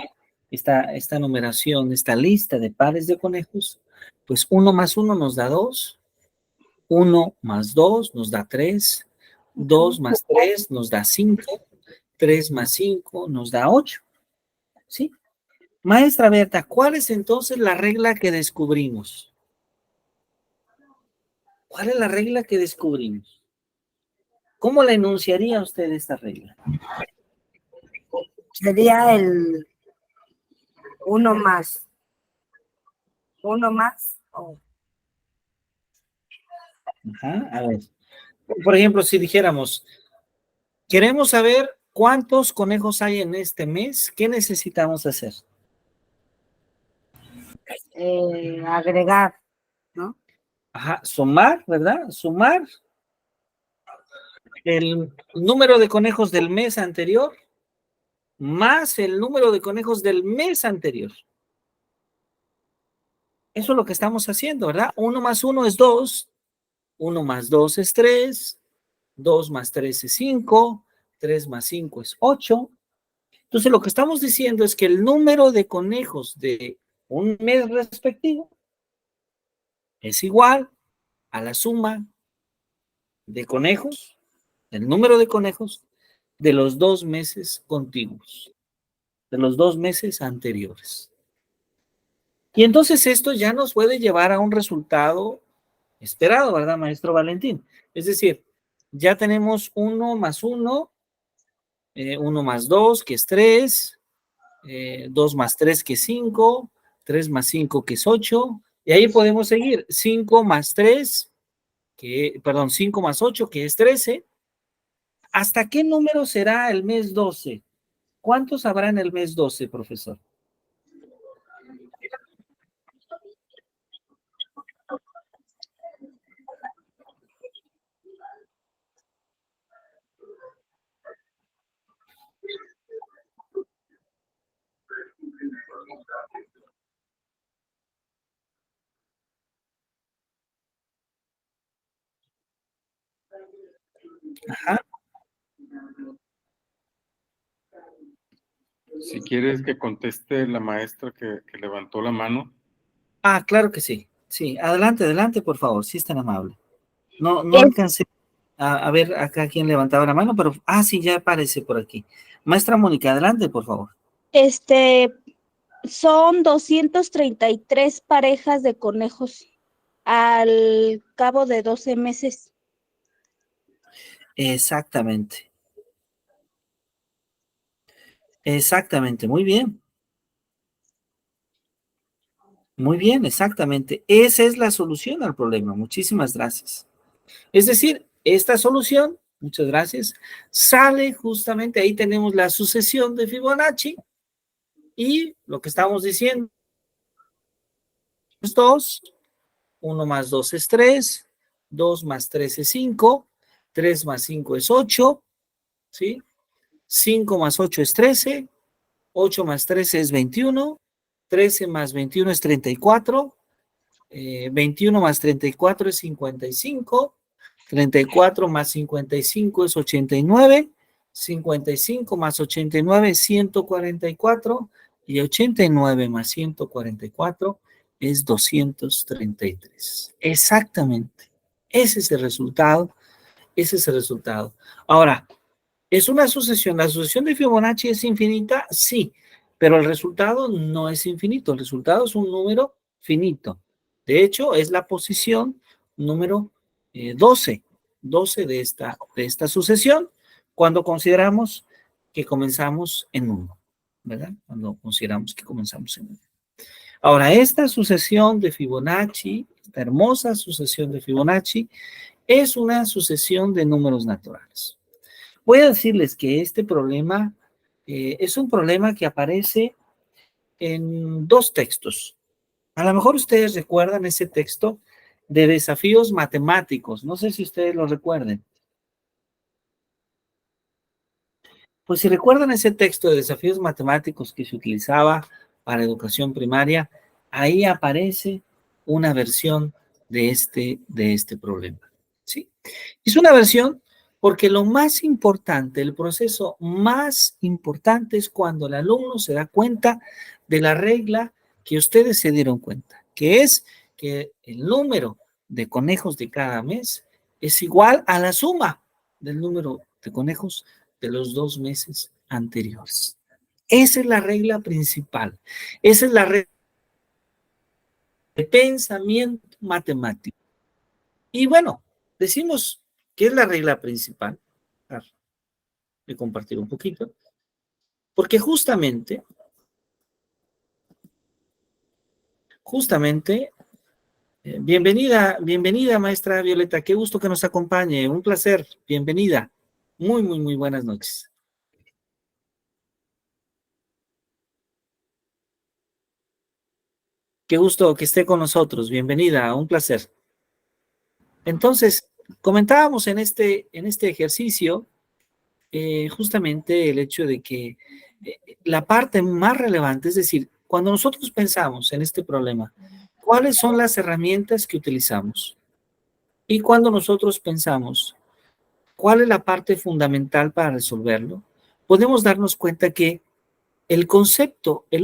esta numeración, esta lista de pares de conejos, pues 1 más 1 nos da 2, 1 más 2 nos da 3, 2 más 3 nos da 5, 3 más 5 nos da 8. ¿Sí? Maestra Berta, ¿cuál es entonces la regla que descubrimos? ¿Cuál es la regla que descubrimos? ¿Cómo la enunciaría usted esta regla? Sería el 1 más. 1 más. Ajá, a ver. Por ejemplo, si dijéramos, queremos saber cuántos conejos hay en este mes, ¿qué necesitamos hacer? Agregar, ¿no? Ajá, sumar, ¿verdad? Sumar el número de conejos del mes anterior más el número de conejos del mes anterior. Eso es lo que estamos haciendo, ¿verdad? 1 más 1 es 2, 1 más 2 es 3, 2 más 3 es 5, 3 más 5 es 8. Entonces, lo que estamos diciendo es que el número de conejos de un mes respectivo es igual a la suma de conejos, el número de conejos de los 2 meses contiguos, de los 2 meses anteriores. Y entonces esto ya nos puede llevar a un resultado esperado, ¿verdad, maestro Valentín? Es decir, ya tenemos 1 más 1, 1 más 2, que es 3, 2 más 3, que es 5, 3 más 5, que es 8, y ahí podemos seguir, 5 más 3, perdón, 5 más 8, que es 13. ¿Hasta qué número será el mes 12? ¿Cuántos habrá en el mes 12, profesor? Ajá. Si quieres que conteste la maestra que levantó la mano. Ah, claro que sí. Sí, adelante, adelante, por favor, si es tan amable. No alcancé a ver acá quién levantaba la mano, pero, sí, ya aparece por aquí. Maestra Mónica, adelante, por favor. Son 233 parejas de conejos al cabo de 12 meses. Exactamente. Exactamente, muy bien. Muy bien, exactamente. Esa es la solución al problema. Muchísimas gracias. Es decir, esta solución, muchas gracias, sale justamente, ahí tenemos la sucesión de Fibonacci y lo que estamos diciendo es 2, 1 más 2 es 3, 2 más 3 es 5, 3 más 5 es 8, ¿sí? 5 más 8 es 13, 8 más 13 es 21, 13 más 21 es 34, 21 más 34 es 55, 34 más 55 es 89, 55 más 89 es 144 y 89 más 144 es 233. Exactamente. Ese es el resultado. Ese es el resultado. Ahora, ¿es una sucesión? ¿La sucesión de Fibonacci es infinita? Sí, pero el resultado no es infinito. El resultado es un número finito. De hecho, es la posición número 12 de esta sucesión, cuando consideramos que comenzamos en 1, ¿verdad? Cuando consideramos que comenzamos en 1. Ahora, esta sucesión de Fibonacci, esta hermosa sucesión de Fibonacci, es una sucesión de números naturales. Voy a decirles que este problema es un problema que aparece en 2 textos. A lo mejor ustedes recuerdan ese texto de desafíos matemáticos. No sé si ustedes lo recuerden. Pues si recuerdan ese texto de desafíos matemáticos que se utilizaba para educación primaria, ahí aparece una versión de este problema. ¿Sí? Es una versión porque lo más importante, el proceso más importante es cuando el alumno se da cuenta de la regla que ustedes se dieron cuenta, que es que el número de conejos de cada mes es igual a la suma del número de conejos de los 2 meses anteriores. Esa es la regla principal. Esa es la regla de pensamiento matemático. Y bueno, decimos que es la regla principal. Voy a compartir un poquito. Porque justamente, bienvenida maestra Violeta, qué gusto que nos acompañe, un placer, bienvenida. Muy, muy, muy buenas noches. Qué gusto que esté con nosotros, bienvenida, un placer. Entonces, comentábamos en este ejercicio justamente el hecho de que la parte más relevante, es decir, cuando nosotros pensamos en este problema, ¿cuáles son las herramientas que utilizamos? Y cuando nosotros pensamos, ¿cuál es la parte fundamental para resolverlo? Podemos darnos cuenta que el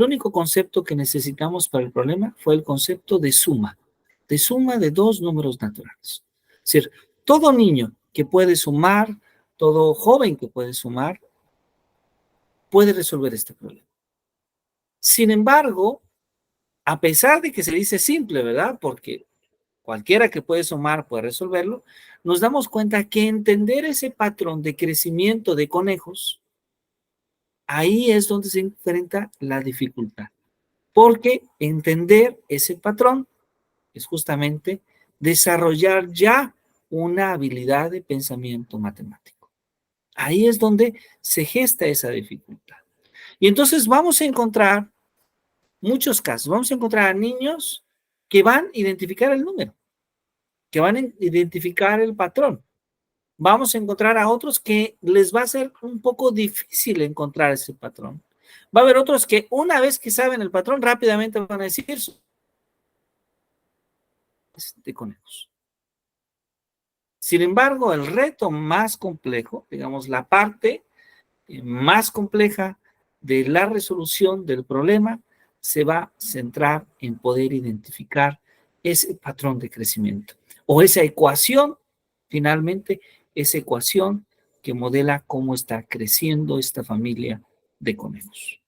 único concepto que necesitamos para el problema fue el concepto de suma de dos números naturales. Es decir, todo niño que puede sumar, todo joven que puede sumar, puede resolver este problema. Sin embargo, a pesar de que se dice simple, ¿verdad? Porque cualquiera que puede sumar puede resolverlo, nos damos cuenta que entender ese patrón de crecimiento de conejos, ahí es donde se enfrenta la dificultad. Porque entender ese patrón es justamente desarrollar ya una habilidad de pensamiento matemático. Ahí es donde se gesta esa dificultad. Y entonces vamos a encontrar muchos casos. Vamos a encontrar a niños que van a identificar el número, que van a identificar el patrón. Vamos a encontrar a otros que les va a ser un poco difícil encontrar ese patrón. Va a haber otros que una vez que saben el patrón, rápidamente van a decir de conejos. Sin embargo, el reto más complejo, digamos, la parte más compleja de la resolución del problema se va a centrar en poder identificar ese patrón de crecimiento o esa ecuación, finalmente, esa ecuación que modela cómo está creciendo esta familia de conejos.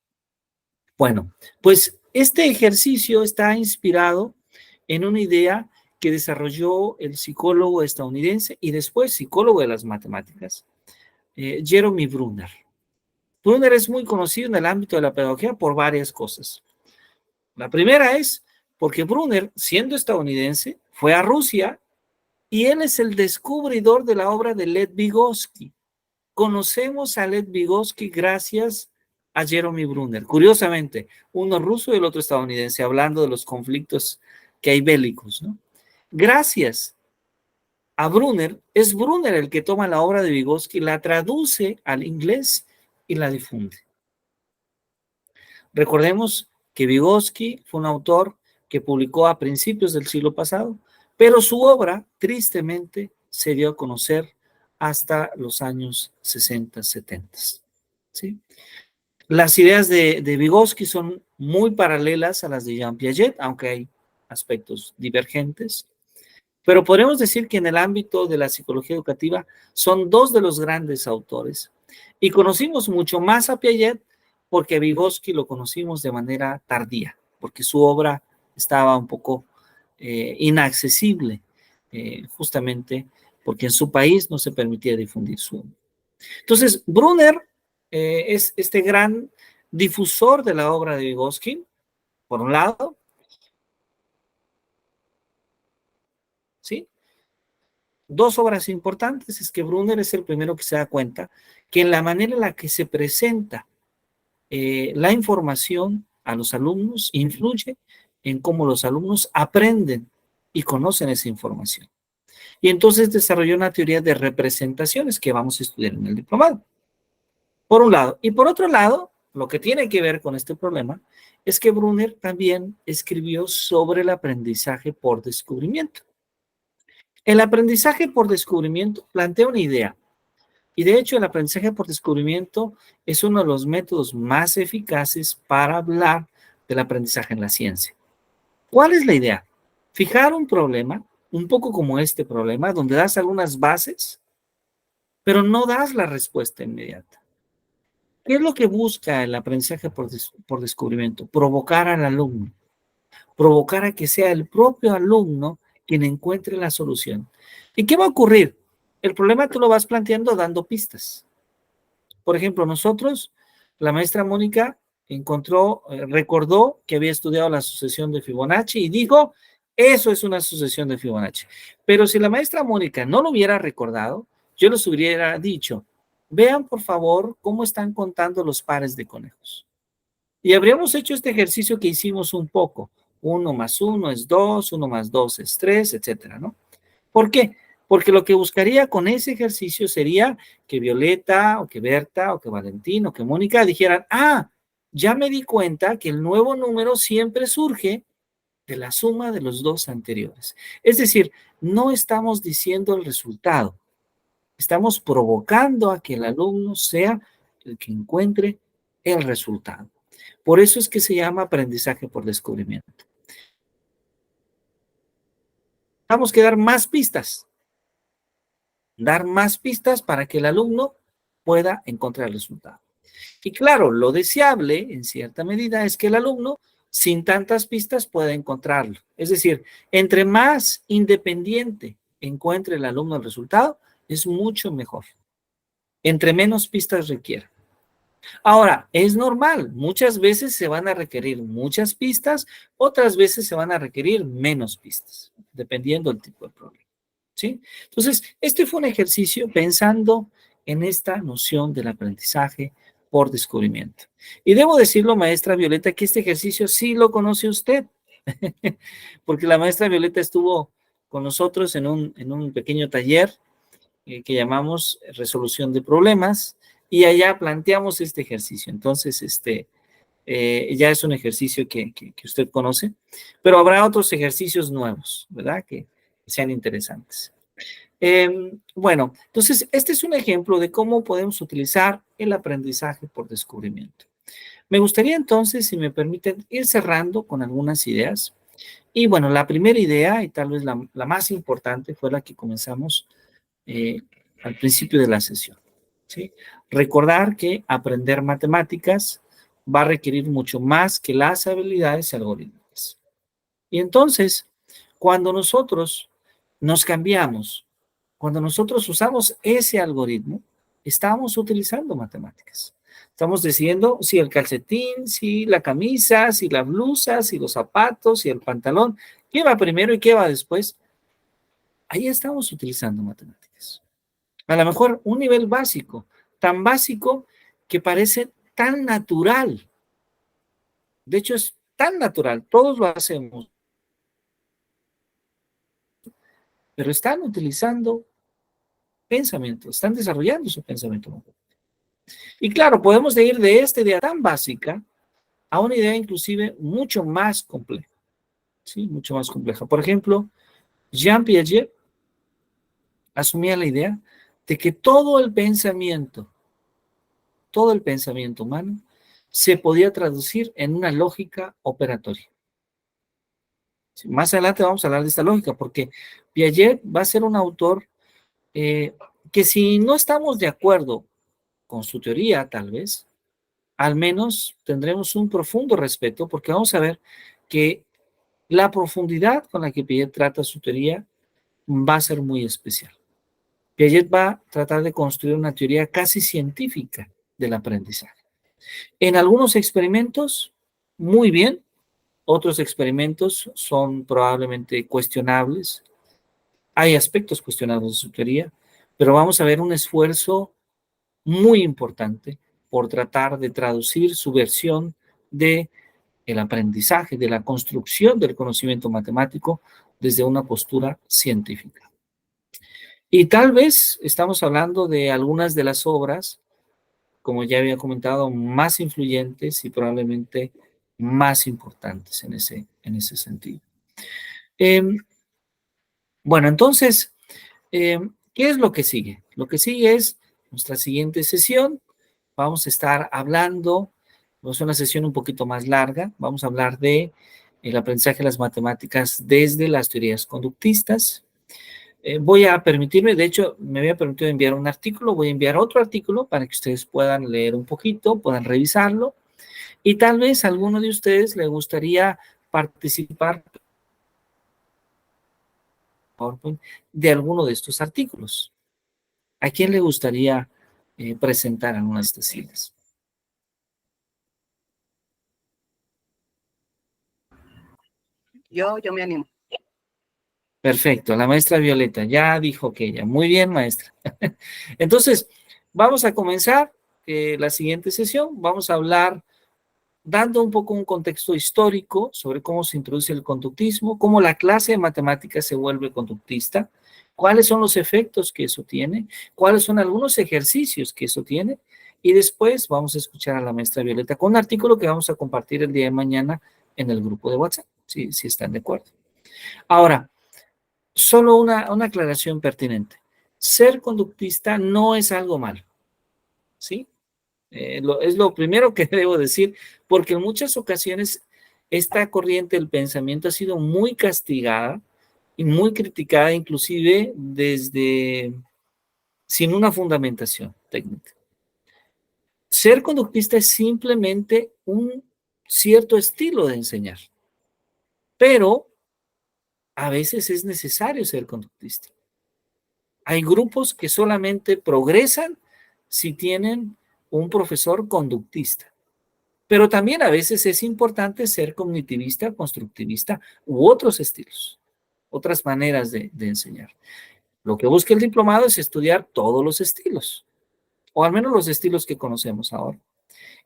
Bueno, pues este ejercicio está inspirado en una idea que desarrolló el psicólogo estadounidense y después psicólogo de las matemáticas, Jeremy Brunner. Brunner es muy conocido en el ámbito de la pedagogía por varias cosas. La primera es porque Brunner, siendo estadounidense, fue a Rusia y él es el descubridor de la obra de Lev Vygotsky. Conocemos a Lev Vygotsky gracias a Jeremy Brunner. Curiosamente, uno ruso y el otro estadounidense, hablando de los conflictos que hay bélicos, ¿no? Gracias a Brunner, es Brunner el que toma la obra de Vygotsky, la traduce al inglés y la difunde. Recordemos que Vygotsky fue un autor que publicó a principios del siglo pasado, pero su obra, tristemente, se dio a conocer hasta los años 60, 70. ¿Sí? Las ideas de Vygotsky son muy paralelas a las de Jean Piaget, aunque hay aspectos divergentes. Pero podemos decir que en el ámbito de la psicología educativa son dos de los grandes autores. Y conocimos mucho más a Piaget porque a Vygotsky lo conocimos de manera tardía, porque su obra estaba un poco inaccesible, justamente porque en su país no se permitía difundir su obra. Entonces, Brunner es este gran difusor de la obra de Vygotsky, por un lado, ¿sí? Dos obras importantes es que Brunner es el primero que se da cuenta que en la manera en la que se presenta la información a los alumnos influye en cómo los alumnos aprenden y conocen esa información. Y entonces desarrolló una teoría de representaciones que vamos a estudiar en el diplomado. Por un lado. Y por otro lado, lo que tiene que ver con este problema es que Brunner también escribió sobre el aprendizaje por descubrimiento. El aprendizaje por descubrimiento plantea una idea, y de hecho el aprendizaje por descubrimiento es uno de los métodos más eficaces para hablar del aprendizaje en la ciencia. ¿Cuál es la idea? Fijar un problema, un poco como este problema, donde das algunas bases, pero no das la respuesta inmediata. ¿Qué es lo que busca el aprendizaje por descubrimiento? Provocar al alumno, provocar a que sea el propio alumno quien encuentre la solución. ¿Y qué va a ocurrir? El problema tú lo vas planteando dando pistas. Por ejemplo, nosotros, la maestra Mónica recordó que había estudiado la sucesión de Fibonacci y dijo, eso es una sucesión de Fibonacci. Pero si la maestra Mónica no lo hubiera recordado, yo les hubiera dicho, vean por favor cómo están contando los pares de conejos. Y habríamos hecho este ejercicio que hicimos un poco. 1 más 1 es 2, 1 más 2 es 3, etcétera, ¿no? ¿Por qué? Porque lo que buscaría con ese ejercicio sería que Violeta, o que Berta, o que Valentín, o que Mónica dijeran, ah, ya me di cuenta que el nuevo número siempre surge de la suma de los dos anteriores. Es decir, no estamos diciendo el resultado, estamos provocando a que el alumno sea el que encuentre el resultado. Por eso es que se llama aprendizaje por descubrimiento. Vamos a dar más pistas para que el alumno pueda encontrar el resultado. Y claro, lo deseable, en cierta medida, es que el alumno, sin tantas pistas, pueda encontrarlo. Es decir, entre más independiente encuentre el alumno el resultado, es mucho mejor. Entre menos pistas requiera. Ahora, es normal, muchas veces se van a requerir muchas pistas, otras veces se van a requerir menos pistas, dependiendo del tipo de problema. ¿Sí? Entonces, este fue un ejercicio pensando en esta noción del aprendizaje por descubrimiento. Y debo decirlo, maestra Violeta, que este ejercicio sí lo conoce usted, porque la maestra Violeta estuvo con nosotros en un pequeño taller que llamamos resolución de problemas, y allá planteamos este ejercicio. Entonces, ya es un ejercicio que usted conoce, pero habrá otros ejercicios nuevos, ¿verdad? Que sean interesantes. Bueno, entonces, este es un ejemplo de cómo podemos utilizar el aprendizaje por descubrimiento. Me gustaría entonces, si me permiten, ir cerrando con algunas ideas. Y bueno, la primera idea, y tal vez la más importante, fue la que comenzamos al principio de la sesión, ¿sí? Recordar que aprender matemáticas va a requerir mucho más que las habilidades algorítmicas. Y entonces, cuando nosotros nos cambiamos, cuando nosotros usamos ese algoritmo, estamos utilizando matemáticas. Estamos diciendo si el calcetín, si la camisa, si la blusa, si los zapatos, si el pantalón, ¿qué va primero y qué va después? Ahí estamos utilizando matemáticas. A lo mejor un nivel básico, tan básico que parece tan natural. De hecho, es tan natural, todos lo hacemos. Pero están utilizando pensamiento, están desarrollando su pensamiento. Y claro, podemos ir de esta idea tan básica a una idea inclusive mucho más compleja. ¿Sí? Mucho más compleja. Por ejemplo, Jean Piaget asumía la idea de que todo el pensamiento humano se podía traducir en una lógica operatoria. Sí, más adelante vamos a hablar de esta lógica, porque Piaget va a ser un autor que si no estamos de acuerdo con su teoría, tal vez, al menos tendremos un profundo respeto, porque vamos a ver que la profundidad con la que Piaget trata su teoría va a ser muy especial. Piaget va a tratar de construir una teoría casi científica del aprendizaje. En algunos experimentos, muy bien. Otros experimentos son probablemente cuestionables. Hay aspectos cuestionables de su teoría, pero vamos a ver un esfuerzo muy importante por tratar de traducir su versión de el aprendizaje, de la construcción del conocimiento matemático desde una postura científica. Y tal vez estamos hablando de algunas de las obras, como ya había comentado, más influyentes y probablemente más importantes en ese sentido. Bueno, entonces, ¿qué es lo que sigue? Lo que sigue es nuestra siguiente sesión. Vamos a estar hablando, es una sesión un poquito más larga, vamos a hablar de el aprendizaje de las matemáticas desde las teorías conductistas. Voy a permitirme, de hecho, me había permitido enviar un artículo, voy a enviar otro artículo para que ustedes puedan leer un poquito, puedan revisarlo, y tal vez a alguno de ustedes le gustaría participar de alguno de estos artículos. ¿A quién le gustaría presentar alguna de estas ideas? Yo me animo. Perfecto, la maestra Violeta ya dijo que ella. Muy bien, maestra. Entonces, vamos a comenzar la siguiente sesión. Vamos a hablar, dando un poco un contexto histórico sobre cómo se introduce el conductismo, cómo la clase de matemáticas se vuelve conductista, cuáles son los efectos que eso tiene, cuáles son algunos ejercicios que eso tiene, y después vamos a escuchar a la maestra Violeta con un artículo que vamos a compartir el día de mañana en el grupo de WhatsApp. si están de acuerdo. Ahora, solo una aclaración pertinente. Ser conductista no es algo malo, ¿sí? Es lo primero que debo decir, porque en muchas ocasiones esta corriente del pensamiento ha sido muy castigada y muy criticada, inclusive sin una fundamentación técnica. Ser conductista es simplemente un cierto estilo de enseñar, pero a veces es necesario ser conductista. Hay grupos que solamente progresan si tienen un profesor conductista, pero también a veces es importante ser cognitivista, constructivista u otros estilos, otras maneras de enseñar. Lo que busca el diplomado es estudiar todos los estilos, o al menos los estilos que conocemos ahora.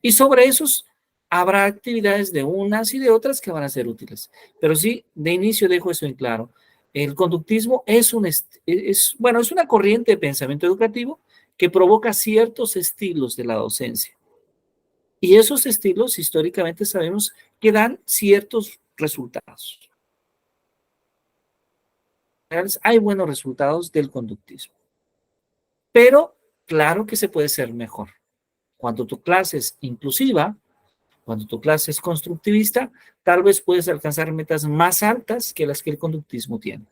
Y sobre esos habrá actividades de unas y de otras que van a ser útiles. Pero sí, de inicio dejo eso en claro. El conductismo es una corriente de pensamiento educativo que provoca ciertos estilos de la docencia. Y esos estilos históricamente sabemos que dan ciertos resultados. Hay buenos resultados del conductismo. Pero claro que se puede ser mejor. Cuando tu clase es inclusiva, cuando tu clase es constructivista, tal vez puedes alcanzar metas más altas que las que el conductismo tiene.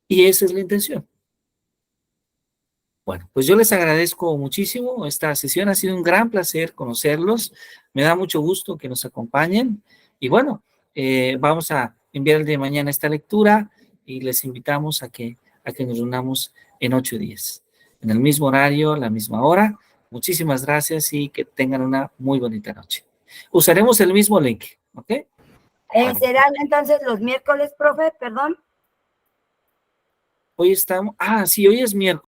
Y esa es la intención. Bueno, pues yo les agradezco muchísimo esta sesión. Ha sido un gran placer conocerlos. Me da mucho gusto que nos acompañen. Y bueno, vamos a enviar el día de mañana esta lectura y les invitamos a que nos reunamos en 8 días, en el mismo horario, la misma hora. Muchísimas gracias y que tengan una muy bonita noche. Usaremos el mismo link, ¿ok? ¿Serán entonces los miércoles, profe? Perdón. Hoy estamos, sí, hoy es miércoles.